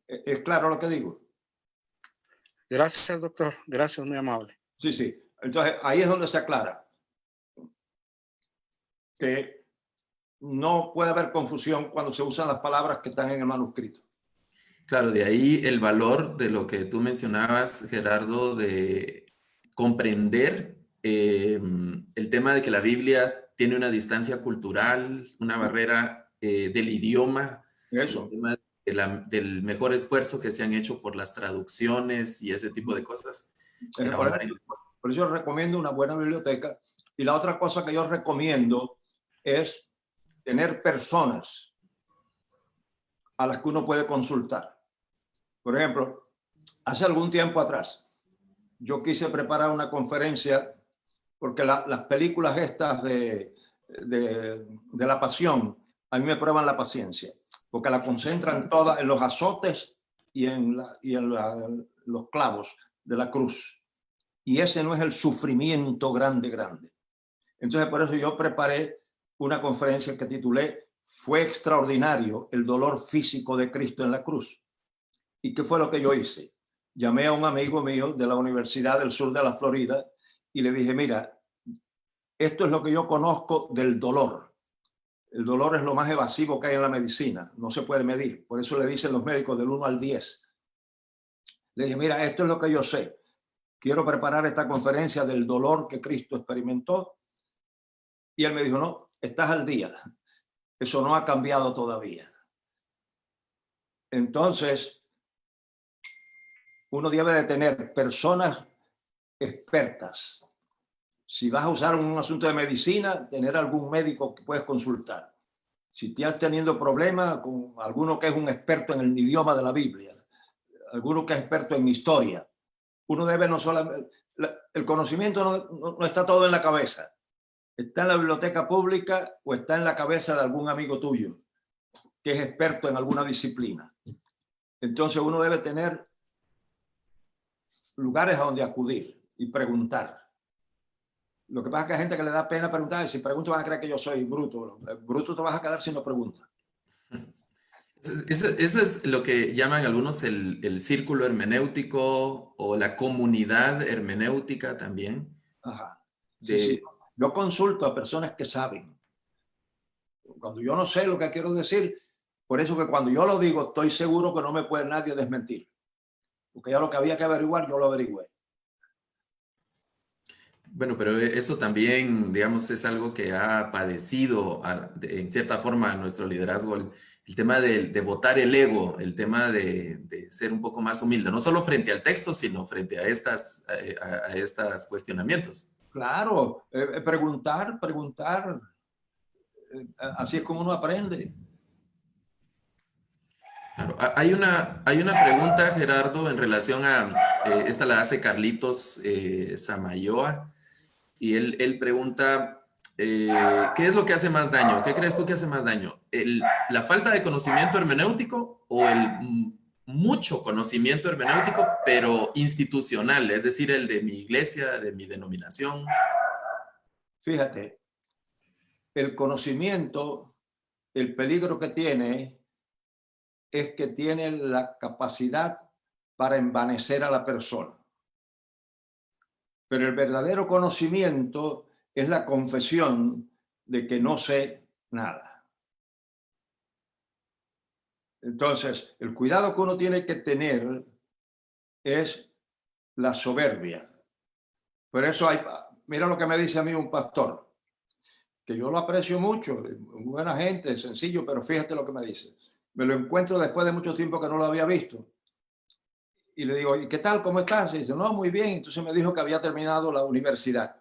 ¿Es claro lo que digo? Gracias, doctor. Gracias, muy amable. Sí. Entonces, ahí es donde se aclara que no puede haber confusión cuando se usan las palabras que están en el manuscrito. Claro, de ahí el valor de lo que tú mencionabas, Gerardo, de comprender el tema de que la Biblia tiene una distancia cultural, una barrera del idioma, Eso. el tema del mejor esfuerzo que se han hecho por las traducciones y ese tipo de cosas. Por eso yo recomiendo una buena biblioteca. Y la otra cosa que yo recomiendo es tener personas a las que uno puede consultar. Por ejemplo, hace algún tiempo atrás, yo quise preparar una conferencia porque las películas estas de la pasión, a mí me prueban la paciencia, porque la concentran toda en los azotes y en los clavos de la cruz. Y ese no es el sufrimiento grande. Entonces, por eso yo preparé una conferencia que titulé "Fue extraordinario el dolor físico de Cristo en la cruz". ¿Y qué fue lo que yo hice? Llamé a un amigo mío de la Universidad del Sur de la Florida y le dije, mira, esto es lo que yo conozco del dolor. El dolor es lo más evasivo que hay en la medicina, no se puede medir. Por eso le dicen los médicos del 1 al 10. Le dije, mira, esto es lo que yo sé. Quiero preparar esta conferencia del dolor que Cristo experimentó. Y él me dijo, no, estás al día. Eso no ha cambiado todavía. Entonces, uno debe de tener personas expertas. Si vas a usar un asunto de medicina, tener algún médico que puedes consultar. Si estás teniendo problemas con alguno que es un experto en el idioma de la Biblia, alguno que es experto en historia, uno debe no solamente... El conocimiento no está todo en la cabeza. Está en la biblioteca pública o está en la cabeza de algún amigo tuyo que es experto en alguna disciplina. Entonces uno debe tener lugares a donde acudir y preguntar. Lo que pasa es que hay gente que le da pena preguntar, y si pregunto van a creer que yo soy bruto. Bruto te vas a quedar si no preguntas. Eso es lo que llaman algunos el círculo hermenéutico o la comunidad hermenéutica también. Ajá. Sí, sí. Yo consulto a personas que saben. Cuando yo no sé lo que quiero decir, por eso que cuando yo lo digo, estoy seguro que no me puede nadie desmentir. Porque ya lo que había que averiguar, yo lo averigüé. Bueno, pero eso también, digamos, es algo que ha padecido en cierta forma nuestro liderazgo, el tema de botar el ego, el tema de ser un poco más humilde, no solo frente al texto, sino frente a estos cuestionamientos. Claro, preguntar. Así es como uno aprende. Claro. Hay una pregunta, Gerardo, en relación a, esta la hace Carlitos Samayoa, y él pregunta, ¿qué es lo que hace más daño? ¿Qué crees tú que hace más daño? ¿La falta de conocimiento hermenéutico o el mucho conocimiento hermenéutico, pero institucional? Es decir, el de mi iglesia, de mi denominación. Fíjate, el conocimiento, el peligro que tiene es que tiene la capacidad para envanecer a la persona. Pero el verdadero conocimiento es la confesión de que no sé nada. Entonces, el cuidado que uno tiene que tener es la soberbia. Por eso mira lo que me dice a mí un pastor, que yo lo aprecio mucho, buena gente, sencillo, pero fíjate lo que me dice. Me lo encuentro después de mucho tiempo que no lo había visto. Y le digo, ¿y qué tal? ¿Cómo estás? Y dice, no, muy bien. Entonces me dijo que había terminado la universidad.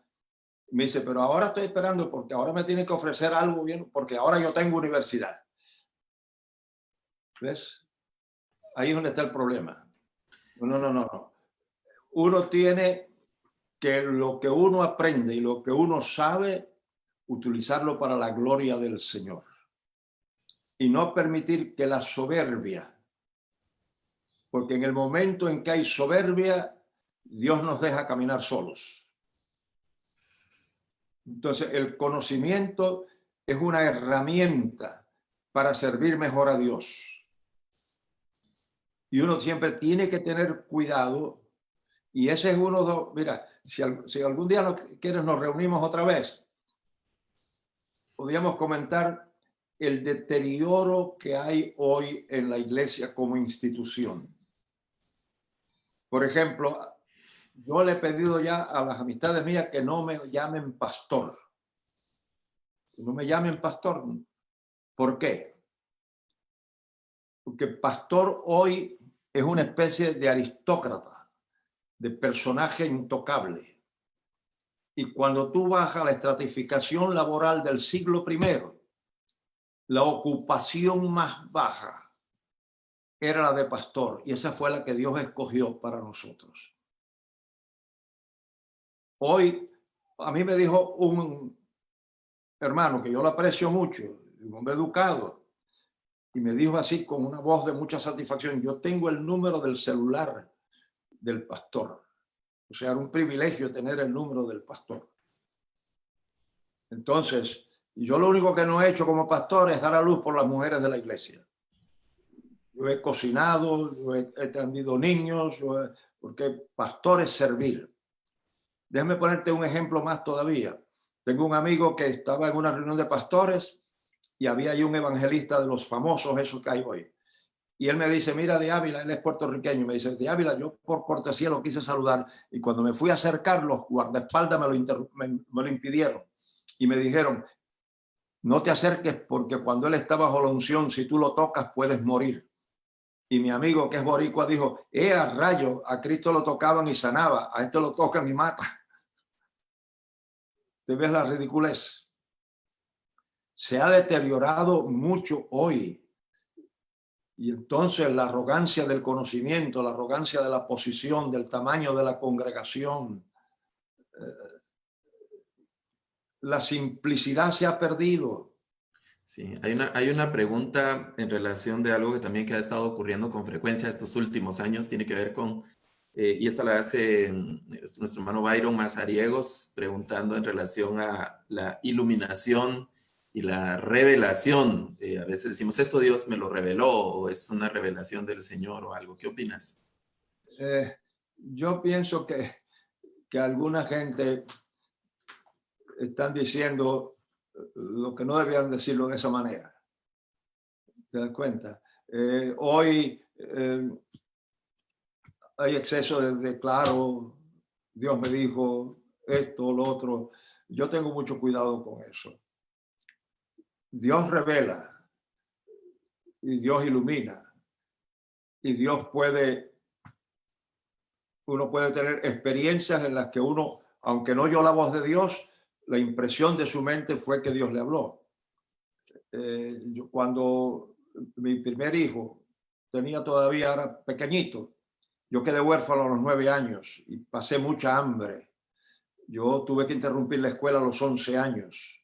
Me dice, pero ahora estoy esperando porque ahora me tienen que ofrecer algo bien, porque ahora yo tengo universidad. ¿Ves? Ahí es donde está el problema. No. Uno tiene que lo que uno aprende y lo que uno sabe, utilizarlo para la gloria del Señor. Y no permitir que la soberbia, porque en el momento en que hay soberbia, Dios nos deja caminar solos. Entonces, el conocimiento es una herramienta para servir mejor a Dios. Y uno siempre tiene que tener cuidado. Y ese es uno de... Mira, si algún día nos reunimos otra vez, podríamos comentar el deterioro que hay hoy en la iglesia como institución. Por ejemplo, yo le he pedido ya a las amistades mías que no me llamen pastor. Que no me llamen pastor. ¿Por qué? Porque pastor hoy es una especie de aristócrata, de personaje intocable. Y cuando tú bajas a la estratificación laboral del siglo I, la ocupación más baja era la de pastor, y esa fue la que Dios escogió para nosotros. Hoy, a mí me dijo un hermano que yo lo aprecio mucho, un hombre educado, y me dijo así con una voz de mucha satisfacción, yo tengo el número del celular del pastor. O sea, era un privilegio tener el número del pastor. Entonces, Y yo lo único que no he hecho como pastor es dar a luz por las mujeres de la iglesia. Yo he cocinado, yo he atendido niños, porque pastor es servir. Déjame ponerte un ejemplo más todavía. Tengo un amigo que estaba en una reunión de pastores y había ahí un evangelista de los famosos, esos que hay hoy. Y él me dice, mira, de Ávila, él es puertorriqueño, me dice, de Ávila, yo por cortesía lo quise saludar y cuando me fui a acercar, los guardaespaldas me lo impidieron y me dijeron, no te acerques porque cuando él está bajo la unción, si tú lo tocas, puedes morir. Y mi amigo, que es boricua, dijo, a rayo, a Cristo lo tocaban y sanaba, a este lo tocan y mata. ¿Te ves la ridiculez? Se ha deteriorado mucho hoy. Y entonces la arrogancia del conocimiento, la arrogancia de la posición, del tamaño de la congregación, la simplicidad se ha perdido. Sí, hay una pregunta en relación de algo que también que ha estado ocurriendo con frecuencia estos últimos años, tiene que ver con, y esta la hace nuestro hermano Byron Mazariegos, preguntando en relación a la iluminación y la revelación. A veces decimos, esto Dios me lo reveló, o es una revelación del Señor, o algo. ¿Qué opinas? Yo pienso que alguna gente están diciendo lo que no debían decirlo de esa manera. ¿Te das cuenta? Hoy hay exceso de claro, Dios me dijo esto, lo otro. Yo tengo mucho cuidado con eso. Dios revela y Dios ilumina y Dios uno puede tener experiencias en las que uno, aunque no oyó la voz de Dios, la impresión de su mente fue que Dios le habló. Cuando mi primer hijo todavía era pequeñito, yo quedé huérfano a los 9 años y pasé mucha hambre. Yo tuve que interrumpir la escuela a los 11 años.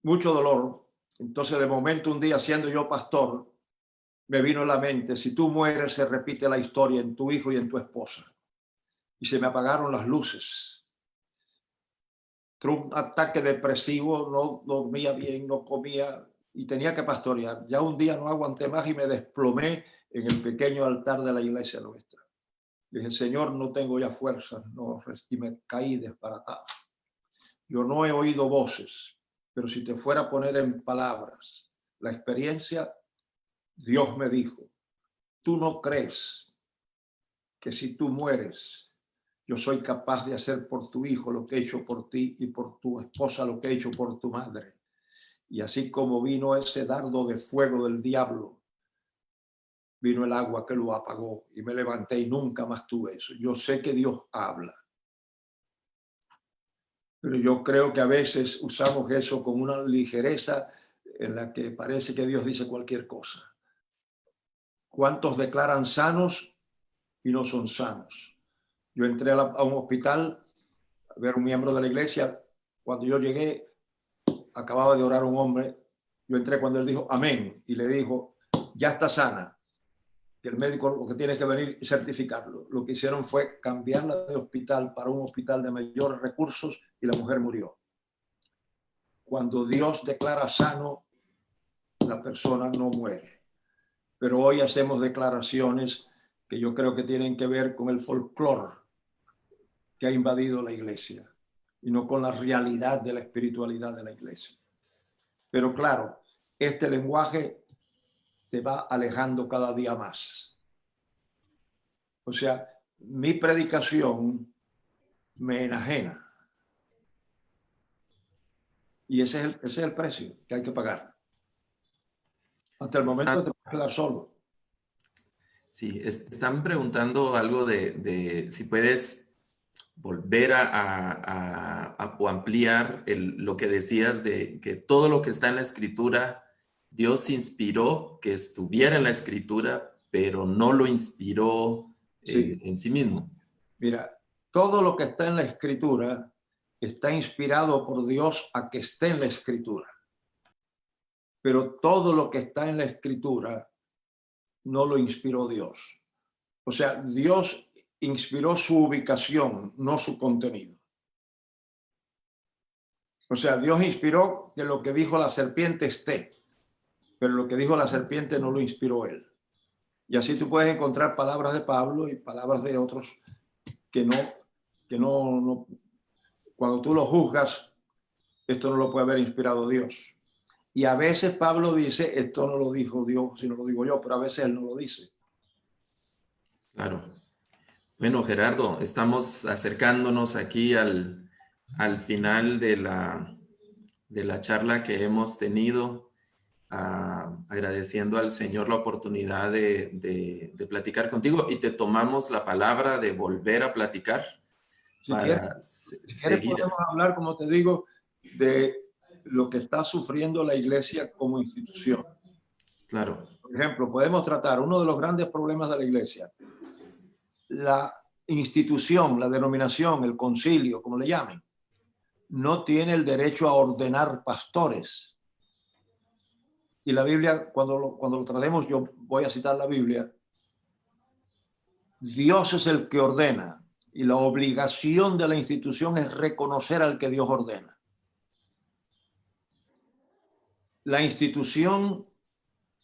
Mucho dolor. Entonces, de momento, un día, siendo yo pastor, me vino en la mente, si tú mueres, se repite la historia en tu hijo y en tu esposa. Y se me apagaron las luces. Tuve un ataque depresivo, no dormía bien, no comía y tenía que pastorear. Ya un día no aguanté más y me desplomé en el pequeño altar de la iglesia nuestra. Dije, Señor, no tengo ya fuerzas, no, y me caí desbaratado. Yo no he oído voces, pero si te fuera a poner en palabras la experiencia, Dios me dijo, tú no crees que si tú mueres, yo soy capaz de hacer por tu hijo lo que he hecho por ti y por tu esposa lo que he hecho por tu madre. Y así como vino ese dardo de fuego del diablo, vino el agua que lo apagó y me levanté y nunca más tuve eso. Yo sé que Dios habla. Pero yo creo que a veces usamos eso con una ligereza en la que parece que Dios dice cualquier cosa. ¿Cuántos declaran sanos y no son sanos? Yo entré a un hospital a ver un miembro de la iglesia. Cuando yo llegué, acababa de orar un hombre. Yo entré cuando él dijo amén y le dijo, ya está sana. Que el médico lo que tiene que venir y certificarlo. Lo que hicieron fue cambiarla de hospital para un hospital de mayores recursos y la mujer murió. Cuando Dios declara sano, la persona no muere. Pero hoy hacemos declaraciones que yo creo que tienen que ver con el folclore que ha invadido la iglesia y no con la realidad de la espiritualidad de la iglesia. Pero claro, este lenguaje te va alejando cada día más. O sea, mi predicación me enajena. Y ese es el precio que hay que pagar. Hasta el momento te puedes quedar solo. Sí, están preguntando algo de si puedes volver o ampliar lo que decías de que todo lo que está en la Escritura, Dios inspiró que estuviera en la Escritura, pero no lo inspiró en sí mismo. Mira, todo lo que está en la Escritura está inspirado por Dios a que esté en la Escritura. Pero todo lo que está en la Escritura no lo inspiró Dios. O sea, Dios inspiró su ubicación, no su contenido. O sea, Dios inspiró que lo que dijo la serpiente esté, pero lo que dijo la serpiente no lo inspiró él. Y así tú puedes encontrar palabras de Pablo y palabras de otros que no, cuando tú lo juzgas, esto no lo puede haber inspirado Dios. Y a veces Pablo dice, esto no lo dijo Dios, sino lo digo yo, pero a veces él no lo dice. Claro. Bueno, Gerardo, estamos acercándonos aquí al final de la charla que hemos tenido, agradeciendo al Señor la oportunidad de platicar contigo, y te tomamos la palabra de volver a platicar. Si quieres podemos hablar, como te digo, de lo que está sufriendo la iglesia como institución. Claro. Por ejemplo, podemos tratar uno de los grandes problemas de la iglesia. La institución, la denominación, el concilio, como le llamen, no tiene el derecho a ordenar pastores. Y la Biblia, cuando lo tratemos, yo voy a citar la Biblia, Dios es el que ordena y la obligación de la institución es reconocer al que Dios ordena. La institución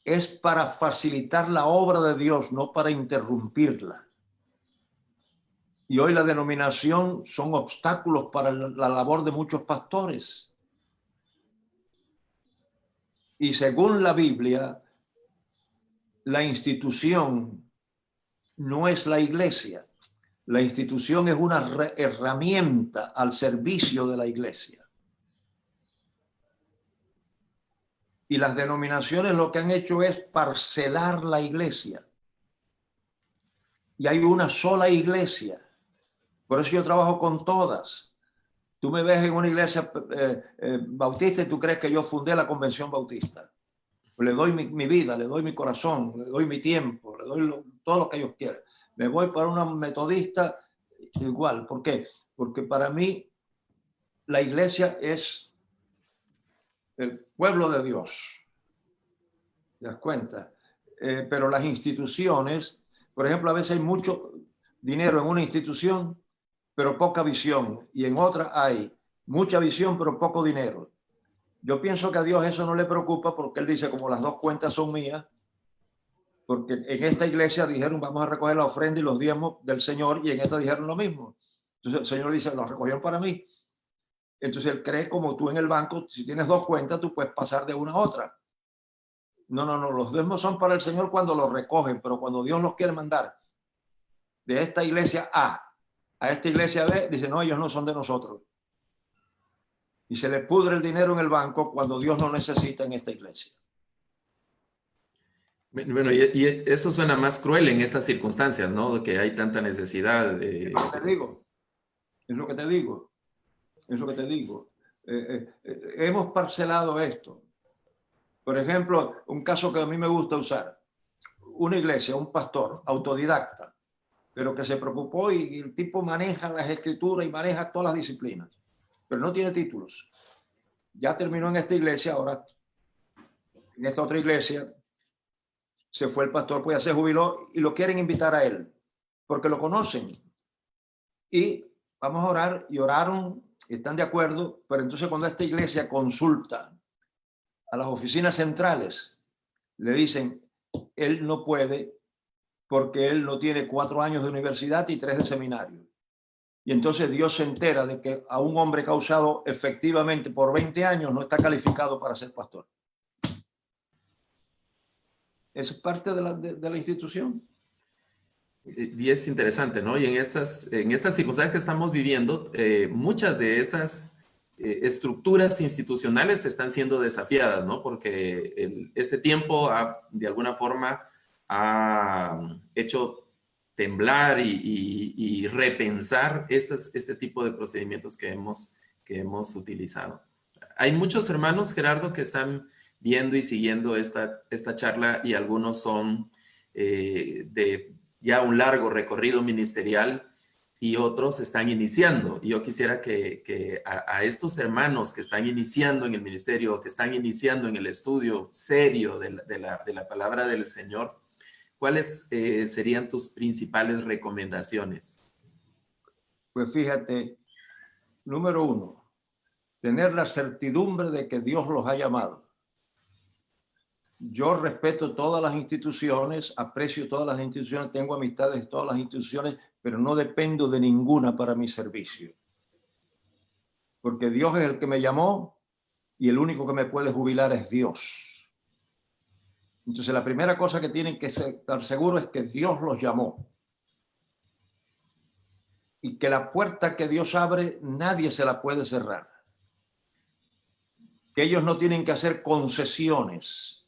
es para facilitar la obra de Dios, no para interrumpirla. Y hoy la denominación son obstáculos para la labor de muchos pastores. Y según la Biblia, la institución no es la iglesia. La institución es una herramienta al servicio de la iglesia. Y las denominaciones lo que han hecho es parcelar la iglesia. Y hay una sola iglesia. Por eso yo trabajo con todas. Tú me ves en una iglesia bautista y tú crees que yo fundé la convención bautista. Le doy mi vida, le doy mi corazón, le doy mi tiempo, le doy todo lo que ellos quieran. Me voy para una metodista igual. ¿Por qué? Porque para mí la iglesia es el pueblo de Dios. ¿Te das cuenta? Pero las instituciones, por ejemplo, a veces hay mucho dinero en una institución, pero poca visión. Y en otra hay mucha visión, pero poco dinero. Yo pienso que a Dios eso no le preocupa porque Él dice, como las dos cuentas son mías, porque en esta iglesia dijeron, vamos a recoger la ofrenda y los diezmos del Señor, y en esta dijeron lo mismo. Entonces el Señor dice, los recogieron para mí. Entonces Él cree como tú en el banco, si tienes dos cuentas, tú puedes pasar de una a otra. No, los diezmos son para el Señor cuando los recogen, pero cuando Dios los quiere mandar de esta iglesia A esta iglesia B, dice, no, ellos no son de nosotros. Y se le pudre el dinero en el banco cuando Dios lo necesita en esta iglesia. Bueno, y eso suena más cruel en estas circunstancias, ¿no? Que hay tanta necesidad. Es lo que te digo. Es lo que te digo. Es lo que te digo. Hemos parcelado esto. Por ejemplo, un caso que a mí me gusta usar. Una iglesia, un pastor autodidacta, pero que se preocupó y el tipo maneja las escrituras y maneja todas las disciplinas, pero no tiene títulos. Ya terminó en esta iglesia, ahora en esta otra iglesia se fue el pastor, pues ya se jubiló y lo quieren invitar a él, porque lo conocen. Y vamos a orar, y oraron, y están de acuerdo, pero entonces cuando esta iglesia consulta a las oficinas centrales, le dicen, él no puede porque él no tiene 4 años de universidad y 3 de seminario. Y entonces Dios se entera de que a un hombre causado efectivamente por 20 años no está calificado para ser pastor. Es parte de la institución. Y es interesante, ¿no? Y en estas circunstancias que estamos viviendo, muchas de esas estructuras institucionales están siendo desafiadas, ¿no? Porque este tiempo de alguna forma ha hecho temblar y repensar este tipo de procedimientos que hemos utilizado. Hay muchos hermanos, Gerardo, que están viendo y siguiendo esta charla, y algunos son de ya un largo recorrido ministerial y otros están iniciando. Y yo quisiera que a estos hermanos que están iniciando en el ministerio, que están iniciando en el estudio serio de la palabra del Señor, ¿cuáles serían tus principales recomendaciones? Pues fíjate, número 1, tener la certidumbre de que Dios los ha llamado. Yo respeto todas las instituciones, aprecio todas las instituciones, tengo amistades en todas las instituciones, pero no dependo de ninguna para mi servicio. Porque Dios es el que me llamó y el único que me puede jubilar es Dios. Entonces la primera cosa que tienen que estar seguros es que Dios los llamó. Y que la puerta que Dios abre, nadie se la puede cerrar. Que ellos no tienen que hacer concesiones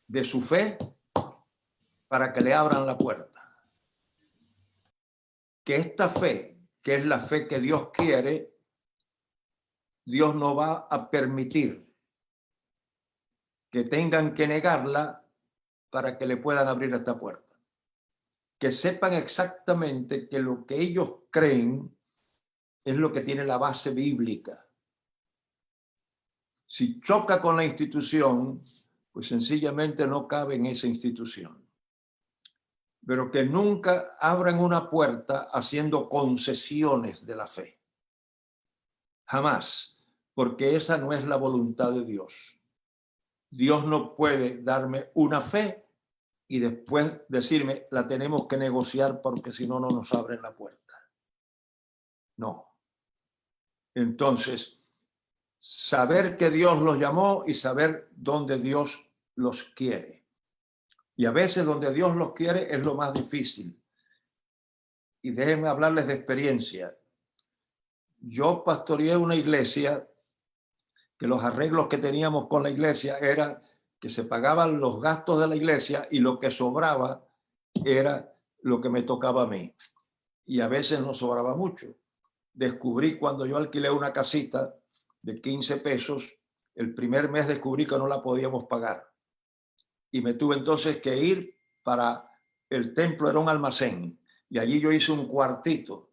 de su fe para que le abran la puerta. Que esta fe, que es la fe que Dios quiere, Dios no va a permitir que tengan que negarla para que le puedan abrir esta puerta. Que sepan exactamente que lo que ellos creen es lo que tiene la base bíblica. Si choca con la institución, pues sencillamente no cabe en esa institución. Pero que nunca abran una puerta haciendo concesiones de la fe. Jamás, porque esa no es la voluntad de Dios. Dios no puede darme una fe y después decirme, la tenemos que negociar porque si no, no nos abren la puerta. No. Entonces, saber que Dios los llamó y saber dónde Dios los quiere. Y a veces donde Dios los quiere es lo más difícil. Y déjenme hablarles de experiencia. Yo pastoreé una iglesia que los arreglos que teníamos con la iglesia eran que se pagaban los gastos de la iglesia y lo que sobraba era lo que me tocaba a mí. Y a veces no sobraba mucho. Descubrí cuando yo alquilé una casita de 15 pesos, el primer mes descubrí que no la podíamos pagar. Y me tuve entonces que ir para el templo, era un almacén. Y allí yo hice un cuartito.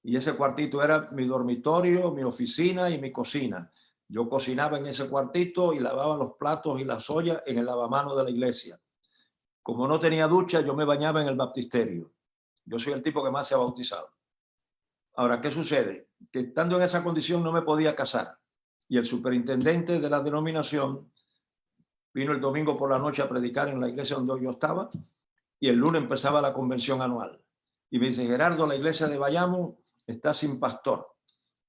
Y ese cuartito era mi dormitorio, mi oficina y mi cocina. Yo cocinaba en ese cuartito y lavaba los platos y las ollas en el lavamanos de la iglesia. Como no tenía ducha, yo me bañaba en el baptisterio. Yo soy el tipo que más se ha bautizado. Ahora, ¿qué sucede? Que estando en esa condición no me podía casar. Y el superintendente de la denominación vino el domingo por la noche a predicar en la iglesia donde yo estaba y el lunes empezaba la convención anual. Y me dice, Gerardo, la iglesia de Bayamo está sin pastor.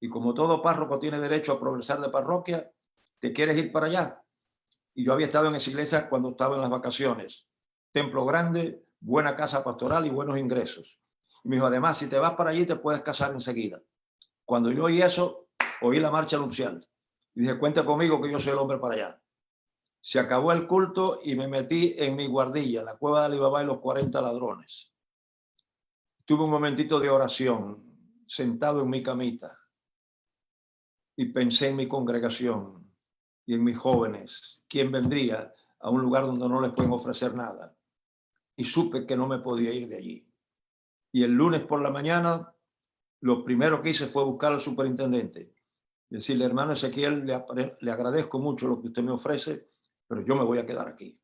Y como todo párroco tiene derecho a progresar de parroquia, ¿te quieres ir para allá? Y yo había estado en esa iglesia cuando estaba en las vacaciones. Templo grande, buena casa pastoral y buenos ingresos. Y me dijo, además, si te vas para allí te puedes casar enseguida. Cuando yo oí eso, oí la marcha nupcial. Y dije, cuenta conmigo que yo soy el hombre para allá. Se acabó el culto y me metí en mi guardilla, la cueva de Alibaba y los 40 ladrones. Tuve un momentito de oración, sentado en mi camita. Y pensé en mi congregación y en mis jóvenes. ¿Quién vendría a un lugar donde no les pueden ofrecer nada? Y supe que no me podía ir de allí. Y el lunes por la mañana, lo primero que hice fue buscar al superintendente. Decirle, hermano Ezequiel, le agradezco mucho lo que usted me ofrece, pero yo me voy a quedar aquí.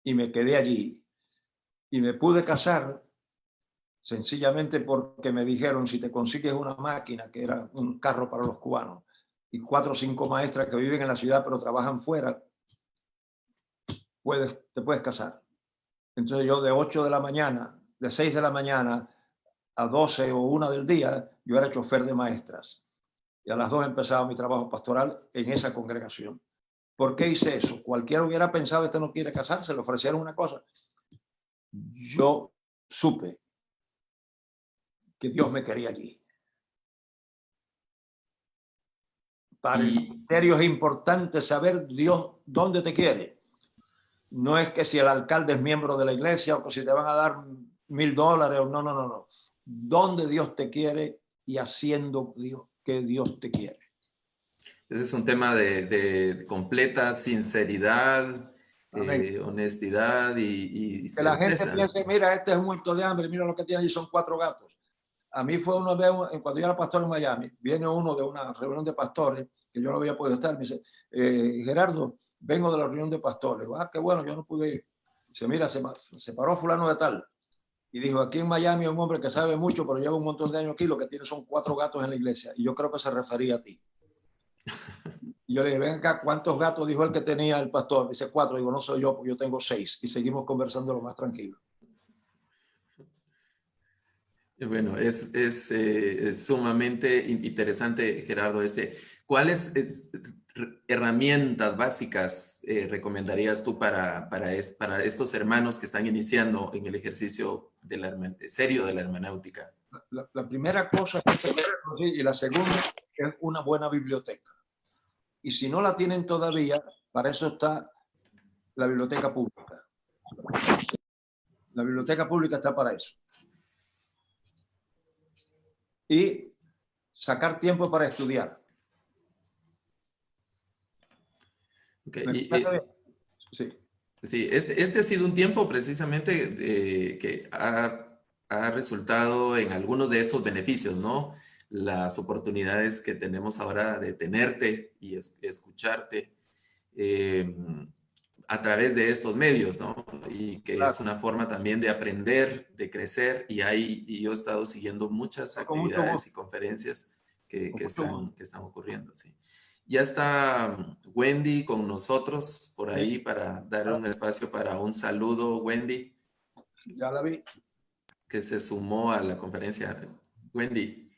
Y me quedé allí. Y me pude casar sencillamente porque me dijeron, si te consigues una máquina, que era un carro para los cubanos, y 4 o 5 maestras que viven en la ciudad pero trabajan fuera, te puedes casar. Entonces yo de 8 de la mañana, de 6 de la mañana a 12 o 1 del día, yo era chofer de maestras. Y a las 2 empezaba mi trabajo pastoral en esa congregación. ¿Por qué hice eso? Cualquiera hubiera pensado, este no quiere casarse, le ofrecieron una cosa. Yo supe que Dios me quería allí. Para el ministerio es importante saber Dios dónde te quiere. No es que si el alcalde es miembro de la iglesia o que si te van a dar $1000 o no. Dónde Dios te quiere y haciendo que Dios te quiere. Ese es un tema de completa sinceridad, honestidad y que la gente certeza. piense, mira, este es un muerto de hambre, mira lo que tiene allí, son 4 gatos. A mí fue una vez, cuando yo era pastor en Miami, viene uno de una reunión de pastores, que yo no había podido estar, me dice, Gerardo, vengo de la reunión de pastores. Qué bueno, yo no pude ir. Dice, mira, se paró fulano de tal. y dijo, aquí en Miami hay un hombre que sabe mucho, pero lleva un montón de años aquí, lo que tiene son 4 gatos en la iglesia. Y yo creo que se refería a ti. Y yo le dije, ven acá, ¿cuántos gatos dijo el que tenía el pastor? Dice 4. Digo, no soy yo, porque yo tengo 6. Y seguimos conversando lo más tranquilo. Bueno, es sumamente interesante, Gerardo. ¿Cuáles herramientas básicas recomendarías tú para estos hermanos que están iniciando en el ejercicio serio de la hermenéutica? La primera cosa y la segunda es una buena biblioteca. Y si no la tienen todavía, para eso está la biblioteca pública. La biblioteca pública está para eso. Y sacar tiempo para estudiar. Okay. Sí. Sí, este ha sido un tiempo precisamente que ha resultado en algunos de estos beneficios, ¿no? Las oportunidades que tenemos ahora de tenerte y escucharte a través de estos medios, ¿no? Y que Claro. es una forma también de aprender, de crecer, y yo he estado siguiendo muchas actividades y conferencias que están ocurriendo, sí. Ya está Wendy con nosotros por ahí para dar un espacio para un saludo. Wendy. Ya la vi. Que se sumó a la conferencia. Wendy.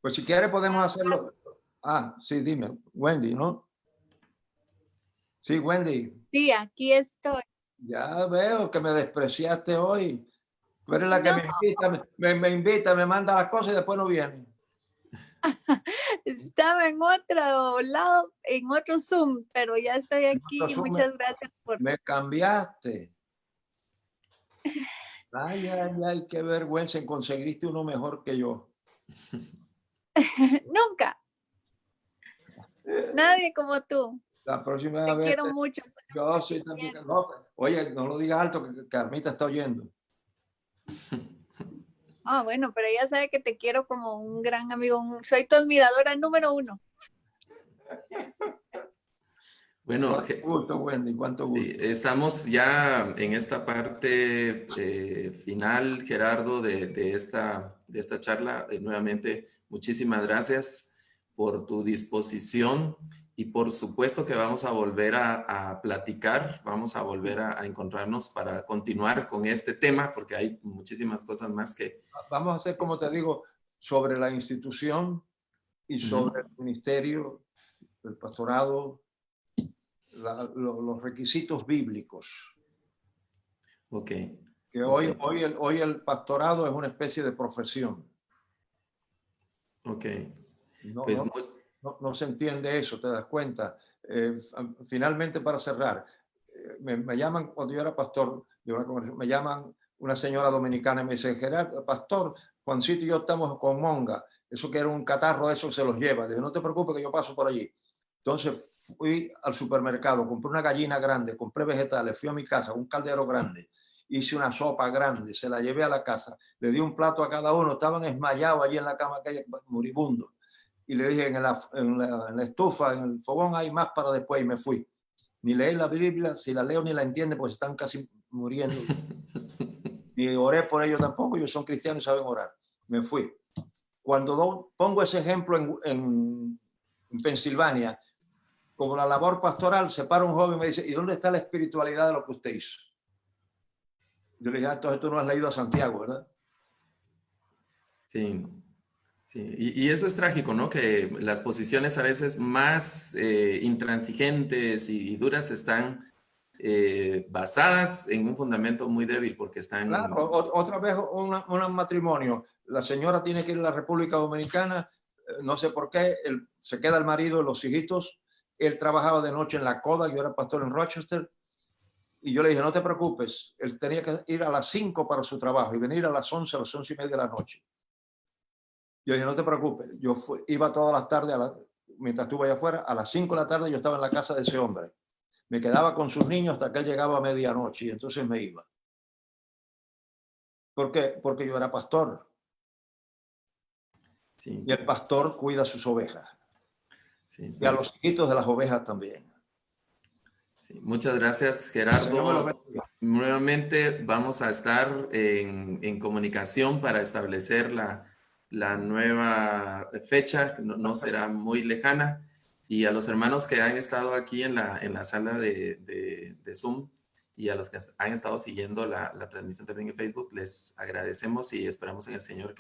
Pues si quiere podemos hacerlo. Ah, sí, dime. Wendy, ¿no? Sí, Wendy. Sí, aquí estoy. Ya veo que me despreciaste hoy. Tú eres la que me invita, me manda las cosas y después no viene. Estaba en otro lado, en otro Zoom, pero ya estoy aquí. Muchas gracias por... Me cambiaste. Ay, ay, ay, qué vergüenza. Conseguiste uno mejor que yo. Nunca. Nadie como tú. La próxima Te vez. quiero mucho. Yo sí también. No, oye, no lo digas alto, que Carmita está oyendo. Ah, bueno, pero ella sabe que te quiero como un gran amigo. Soy tu admiradora número 1. Bueno, cuánto gusto, Wendy, cuánto gusto. Sí, estamos ya en esta parte final, Gerardo, de esta charla. Nuevamente, muchísimas gracias por tu disposición y por supuesto que vamos a volver a platicar, vamos a volver a encontrarnos para continuar con este tema porque hay muchísimas cosas más que... Vamos a hacer, como te digo, sobre la institución y sobre el ministerio, el pastorado, los requisitos bíblicos. Ok. Que hoy el pastorado es una especie de profesión. Ok. No se entiende eso, te das cuenta. Finalmente, para cerrar, me llaman cuando yo era pastor de una congregación, me llaman una señora dominicana y me dice, Gerardo, pastor, Juancito y yo estamos con Monga, eso que era un catarro, eso se los lleva. Le dije, no te preocupes que yo paso por allí. Entonces fui al supermercado, compré una gallina grande, compré vegetales, fui a mi casa, un caldero grande, hice una sopa grande, se la llevé a la casa, le di un plato a cada uno, estaban desmayados allí en la cama, moribundos. Y le dije, en la estufa, en el fogón hay más para después, y me fui. Ni leí la Biblia, si la leo ni la entiende, pues están casi muriendo. Ni oré por ellos tampoco, ellos son cristianos y saben orar. Me fui. Cuando pongo ese ejemplo en Pensilvania, como la labor pastoral, se para un joven y me dice, ¿y dónde está la espiritualidad de lo que usted hizo? Yo le dije, entonces tú no has leído a Santiago, ¿verdad? Sí. Sí, y eso es trágico, ¿no? Que las posiciones a veces más intransigentes y duras están basadas en un fundamento muy débil porque están... Claro, otra vez un matrimonio. La señora tiene que ir a la República Dominicana, no sé por qué, se queda el marido y los hijitos. Él trabajaba de noche en la Coda, yo era pastor en Rochester, y yo le dije, no te preocupes, él tenía que ir a las 5 para su trabajo y venir a las 11 y media de la noche. Yo dije, no te preocupes, iba todas las tardes, mientras estuve allá afuera, a las 5 de la tarde yo estaba en la casa de ese hombre. Me quedaba con sus niños hasta que él llegaba a medianoche y entonces me iba. ¿Por qué? Porque yo era pastor. Sí. Y el pastor cuida a sus ovejas. Sí, pues, y a los hijitos de las ovejas también. Sí, muchas gracias, Gerardo. nuevamente vamos a estar en comunicación para establecer la nueva fecha, que no será muy lejana. Y a los hermanos que han estado aquí en la sala de Zoom y a los que han estado siguiendo la transmisión también en Facebook, les agradecemos y esperamos en el Señor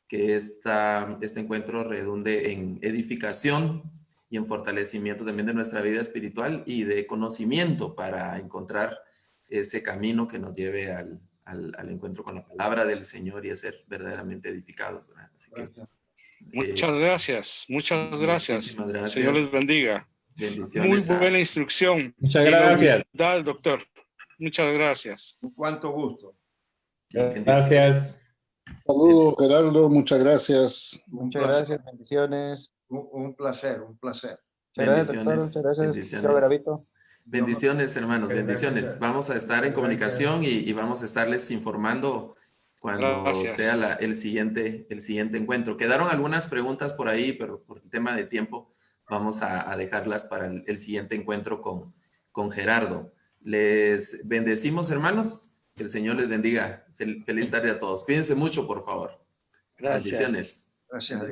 que este encuentro redunde en edificación y en fortalecimiento también de nuestra vida espiritual y de conocimiento para encontrar ese camino que nos lleve al encuentro con la palabra del Señor y a ser verdaderamente edificados, ¿verdad? Así que, Muchas gracias, muchas gracias. muchísimas gracias. Señor les bendiga. Bendiciones. Muy buena instrucción. Muchas gracias. Dale, doctor. Muchas gracias. Con cuánto gusto. Gracias. Saludos, Gerardo, muchas gracias. Muchas gracias, bendiciones. Un placer, un placer. Muchas gracias, doctor. Muchas gracias, Bendiciones. señor Gravito. Bendiciones, hermanos, bendiciones. Vamos a estar en comunicación y vamos a estarles informando cuando Gracias. sea el siguiente encuentro. Quedaron algunas preguntas por ahí, pero por el tema de tiempo vamos a dejarlas para el siguiente encuentro con Gerardo. Les bendecimos, hermanos. Que el Señor les bendiga. Feliz tarde a todos. Cuídense mucho, por favor. Gracias. Bendiciones. Gracias a Dios.